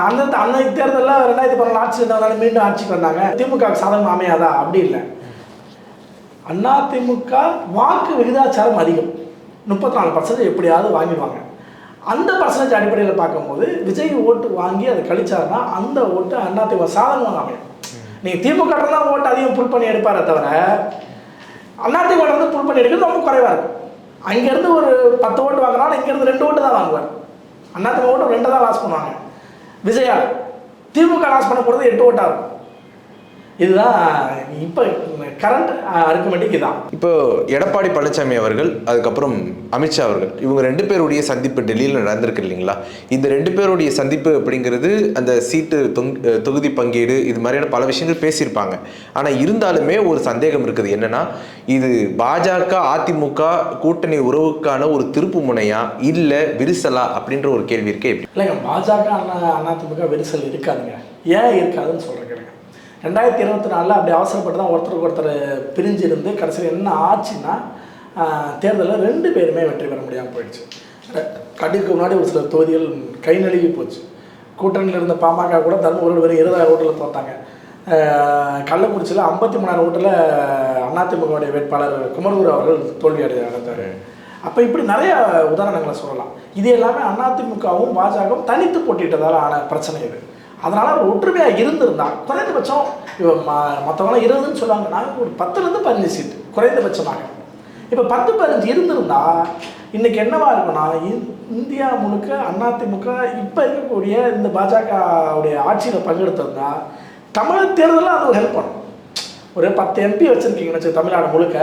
அந்த தேர்தலில் 2014 ஆட்சி இருந்தவங்க மீண்டும் ஆட்சிக்கு வந்தாங்க. திமுகவுக்கு சாதகமாக அமையாதா? அப்படி இல்லை. அதிமுக வாக்கு விகிதாச்சாரம் அதிகம், 34% எப்படியாவது வாங்கிடுவாங்க. அந்த பர்சன்டேஜ் அடிப்படையில் பார்க்கும்போது விஜய் ஓட்டு வாங்கி அதை கழிச்சாருன்னா அந்த ஓட்டு அதிமுக சாதகமாக அமையும். நீங்கள் திமுக தான் ஓட்டு அதிகம் புல் பண்ணி எடுப்பாரே தவிர அதிமுக வந்து புல் பண்ணி எடுக்கிறது ரொம்ப குறைவாக இருக்கும். அங்கேருந்து ஒரு 10 ஓட்டு வாங்கினாலும் இங்கேருந்து 2 ஓட்டு தான் வாங்குவார். அதிமுக ஓட்டு 2 தான் லாஸ் பண்ணுவாங்க. விஜயா திமுக லாஸ் பண்ண போகிறது 8 ஓட்டாக இருக்கும். இதுதான் இப்போ கரண்ட் அரித்மெட்டிக். இதான் இப்போ எடப்பாடி பழனிசாமி அவர்கள், அதுக்கப்புறம் அமித்ஷா அவர்கள், இவங்க 2 பேருடைய சந்திப்பு டெல்லியில் நடந்திருக்கு இல்லைங்களா? இந்த 2 பேருடைய சந்திப்பு அப்படிங்கிறது அந்த சீட்டு தொகுதி பங்கீடு இது மாதிரியான பல விஷயங்கள் பேசியிருப்பாங்க. ஆனால் இருந்தாலுமே ஒரு சந்தேகம் இருக்குது. என்னன்னா, இது பாஜக அதிமுக கூட்டணி உறவுக்கான ஒரு திருப்பு முனையா இல்லை விரிசலா அப்படின்ற ஒரு கேள்வி இருக்கே. இல்லைங்க, பாஜக அதிமுக விரிசல் இருக்காதுங்க. ஏன் இருக்காதுன்னு சொல்கிறேன். 2024 அப்படி அவசரப்பட்டு தான் ஒருத்தருக்கு ஒருத்தர் பிரிஞ்சிருந்து கடைசியில் என்ன ஆச்சுன்னா, தேர்தலில் 2 பேருமே வெற்றி பெற முடியாமல் போயிடுச்சு. கட்டிற்கு முன்னாடி ஒரு சில தொகுதிகள் கை நழுவி போச்சு. கூட்டணியில் இருந்த பாமக கூட தர்மபுரியில் வெறும் 20,000 ஓட்டில் தோத்தாங்க. கள்ளக்குறிச்சியில் 53,000 ஓட்டில் அதிமுகவுடைய வேட்பாளர் குமரகுரு அவர்கள் தோல்வி அடைந்தார். அப்போ இப்படி நிறைய உதாரணங்களை சொல்லலாம். இது எல்லாமே அதிமுகவும் பாஜகவும் தனித்து போட்டிட்டதால் ஆன பிரச்சனை இது. அதனால் ஒரு ஒற்றுமையாக இருந்திருந்தா குறைந்தபட்சம் மற்றவங்களாம் 20ன்னு சொல்லுவாங்க, நாங்கள் ஒரு 10லேருந்து 15 சீட்டு குறைந்தபட்சமாக. இப்போ 10-15 இருந்திருந்தா இன்றைக்கி என்னவா இருக்குன்னா, இந்தியா முழுக்க அதிமுக இப்போ இருக்கக்கூடிய இந்த பாஜகவுடைய ஆட்சியில் பங்கெடுத்திருந்தா தமிழ் தேர்தலில் அது ஒரு ஹெல்ப் பண்ணும். ஒரு 10 MP வச்சுருக்கீங்கன்னு வச்சு தமிழ்நாடு முழுக்க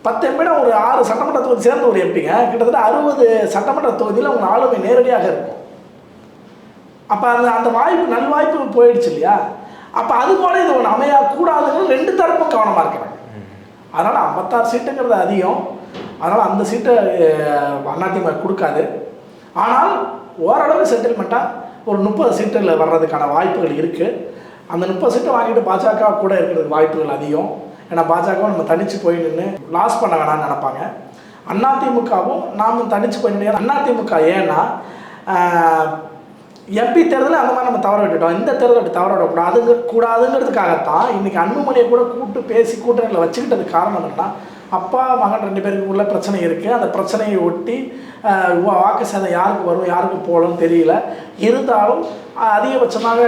10 எம்பினா ஒரு 6 சட்டமன்ற தொகுதி சேர்ந்த ஒரு எம்பிங்க கிட்டத்தட்ட 60 சட்டமன்ற தொகுதியில் உங்கள் ஆளுமை நேரடியாக இருக்கும். அப்போ அந்த வாய்ப்பு நல்வாய்ப்பு போயிடுச்சு இல்லையா? அப்போ அது போல இது ஒன்று அமையக்கூடாதுன்னு 2 தரப்பும் கவனமாக இருக்கிறாங்க. அதனால் 56 சீட்டுங்கிறது அதிகம். அதனால் அந்த சீட்டை அதிமுக கொடுக்காது. ஆனால் ஓரளவு செட்டில்மெண்ட்டாக ஒரு 30 சீட்டில் வர்றதுக்கான வாய்ப்புகள் இருக்குது. அந்த 30 சீட்டை வாங்கிட்டு பாஜக கூட இருக்கிறதுக்கு வாய்ப்புகள் அதிகம். ஏன்னா பாஜகவும் நம்ம தனித்து போய் நின்று லாஸ் பண்ண வேணாம்னு நினைப்பாங்க. அதிமுகவும் நாமும் தனித்து போய் நின்று அதிமுக ஏன்னா எம்பி தேர்தலில் அந்த மாதிரி நம்ம தவற விட்டுட்டோம். இந்த தேர்தல் அப்படி தவற விடக்கூடாதுங்கிறதுக்காகத்தான் இன்றைக்கி அன்புமணியை கூட கூப்பிட்டு பேசி கூட்டணியில் வச்சுக்கிட்டதுக்கு காரணம் என்னன்னா, அப்பா மகன் 2 பேருக்குள்ள பிரச்சனை இருக்குது. அந்த பிரச்சனையை ஒட்டி வாக்கு சேதம் யாருக்கு வரும் யாருக்கு போகலன்னு தெரியல. இருந்தாலும் அதிகபட்சமாக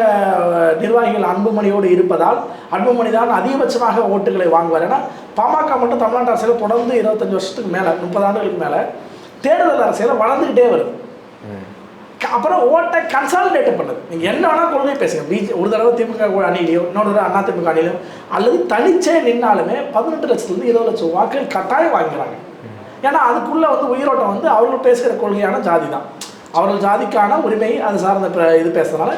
நிர்வாகிகள் அன்புமணியோடு இருப்பதால் அன்புமணி தான் அதிகபட்சமாக ஓட்டுகளை வாங்குவார். ஏன்னா பாமக மட்டும் தமிழ்நாட்டு அரசியல் தொடர்ந்து 25 வருஷத்துக்கு மேலே 30 ஆண்டுகளுக்கு மேலே தேர்தல் அரசியல் வளர்ந்துக்கிட்டே வருது. அப்புறம் ஓட்டை கன்சாலிடேட் பண்ணுது. நீங்கள் என்ன வேணால் கொள்கை பேசுங்க. ஒரு தடவை திமுக அணியிலையோ இன்னொரு தடவை அதிமுக அணியிலையோ அல்லது தனிச்சே நின்னாலுமே 18 லட்சத்துலேருந்து 20 லட்சம் வாக்குகள் கட்டாயம் வாங்கிக்கிறாங்க. ஏன்னா அதுக்குள்ளே உயிரோட்டம் அவர்கள் பேசுகிற கொள்கையான ஜாதி தான். அவர்கள் ஜாதிக்கான உரிமை அது சார்ந்த இது பேசுறதுனால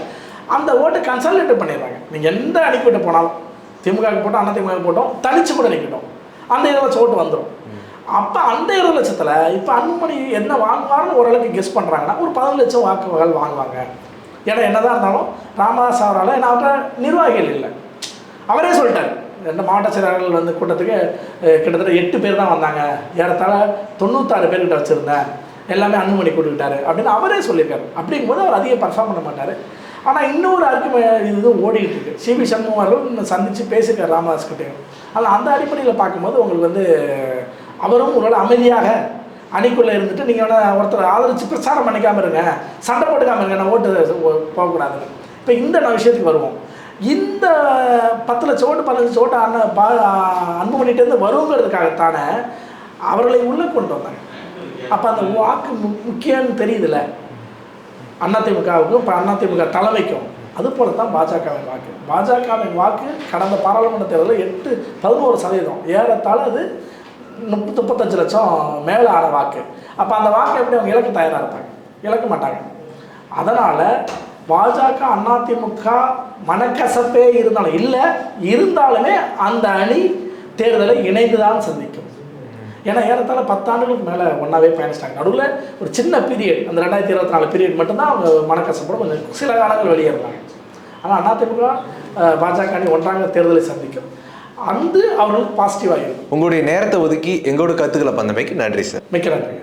அந்த ஓட்டை கன்சாலிடேட் பண்ணிடுறாங்க. நீங்கள் எந்த அணிக்கிட்ட போனாலும் திமுகவுக்கு போட்டோம் அதிமுக போட்டோம் தனிச்சு கூட நிற்கட்டும் அந்த 20 லட்சம் ஓட்டு வந்துடும். அப்போ அந்த 20 லட்சத்தில் இப்போ அன்புமணி என்ன வாங்குவார்னு ஓரளவுக்கு கெஸ் பண்ணுறாங்கன்னா ஒரு 10 லட்சம் வாக்குகள் வாங்குவாங்க. ஏன்னா என்னதான் இருந்தாலும் ராமதாஸ் அவரால் ஏன்னா அவர்கிட்ட நிர்வாகிகள் இல்லை. அவரே சொல்லிட்டார், 2 மாவட்ட செயலாளர்கள் கூட்டத்துக்கு கிட்டத்தட்ட 8 பேர் தான் வந்தாங்க, ஏறத்தாழ 96 பேர்கிட்ட வச்சுருந்தேன், எல்லாமே அன்புமணி கூட்டுக்கிட்டாரு அப்படின்னு அவரே சொல்லியிருக்காரு. அப்படிங்கும்போது அவர் அதிகம் பர்ஃபார்ம் பண்ண மாட்டார். ஆனால் இன்னொரு அறிக்கை இது ஓடிக்கிட்டு இருக்கு. சிபி சண்முகம் அவர்கள் சந்தித்து பேசியிருக்காரு ராமதாஸ் கிட்டே. ஆனால் அந்த அடிப்படையில் பார்க்கும்போது உங்களுக்கு அவரும் ஒரு அமைதியாக அணிக்குள்ளே இருந்துட்டு நீங்கள் வேணால் ஒருத்தர் ஆதரித்து பிரச்சாரம் பண்ணிக்காமல் இருங்க, சண்டை போட்டுக்காமல் இருங்க, நான் ஓட்டு போகக்கூடாதுன்னு. இப்போ இந்த விஷயத்துக்கு வருவோம். இந்த 10 லட்சம் ஓட்டு 15 லட்சம் ஓட்டு அன்புமணிகிட்டேருந்து வருங்கிறதுக்காகத்தானே அவர்களை உள்ளே கொண்டு வந்தாங்க. அப்போ அந்த வாக்கு முக்கியம்னு தெரியுதுல்ல அதிமுகவுக்கும் இப்போ அதிமுக தலைமைக்கும். அதுபோல தான் பாஜகவின் வாக்கு. பாஜகவின் வாக்கு கடந்த பாராளுமன்ற தேர்தலில் 11%, ஏறத்தாழ அது 35 லட்சம் மேலே ஆன வாக்கு. அப்போ அந்த வாக்கு எப்படி அவங்க இழக்க தயாராக இருப்பாங்க? இழக்க மாட்டாங்க. அதனால் பாஜக அதிமுக மனக்கசப்பே இருந்தாலுமே அந்த அணி தேர்தலை இணைந்து தான் சந்திக்கும். ஏன்னா ஏறத்தாழ 10 ஆண்டுகளுக்கு மேலே ஒன்றாவே பயணிச்சிட்டாங்க. நடுவில் ஒரு சின்ன பீரியட், அந்த 2024 பீரியட் மட்டும்தான் அவங்க மனக்கசப்போட கொஞ்சம் சில காலங்கள் வெளியேறாங்க. ஆனால் அதிமுக பாஜக அணி ஒன்றாக தேர்தலை சந்திக்கும். அவர்களுக்கு பாசிட்டிவாக இருக்கும். உங்களுடைய நேரத்தை ஒதுக்கி எங்களோட கருத்துக்களை பந்தமைக்கு நன்றி சார். மிக்க நன்றி.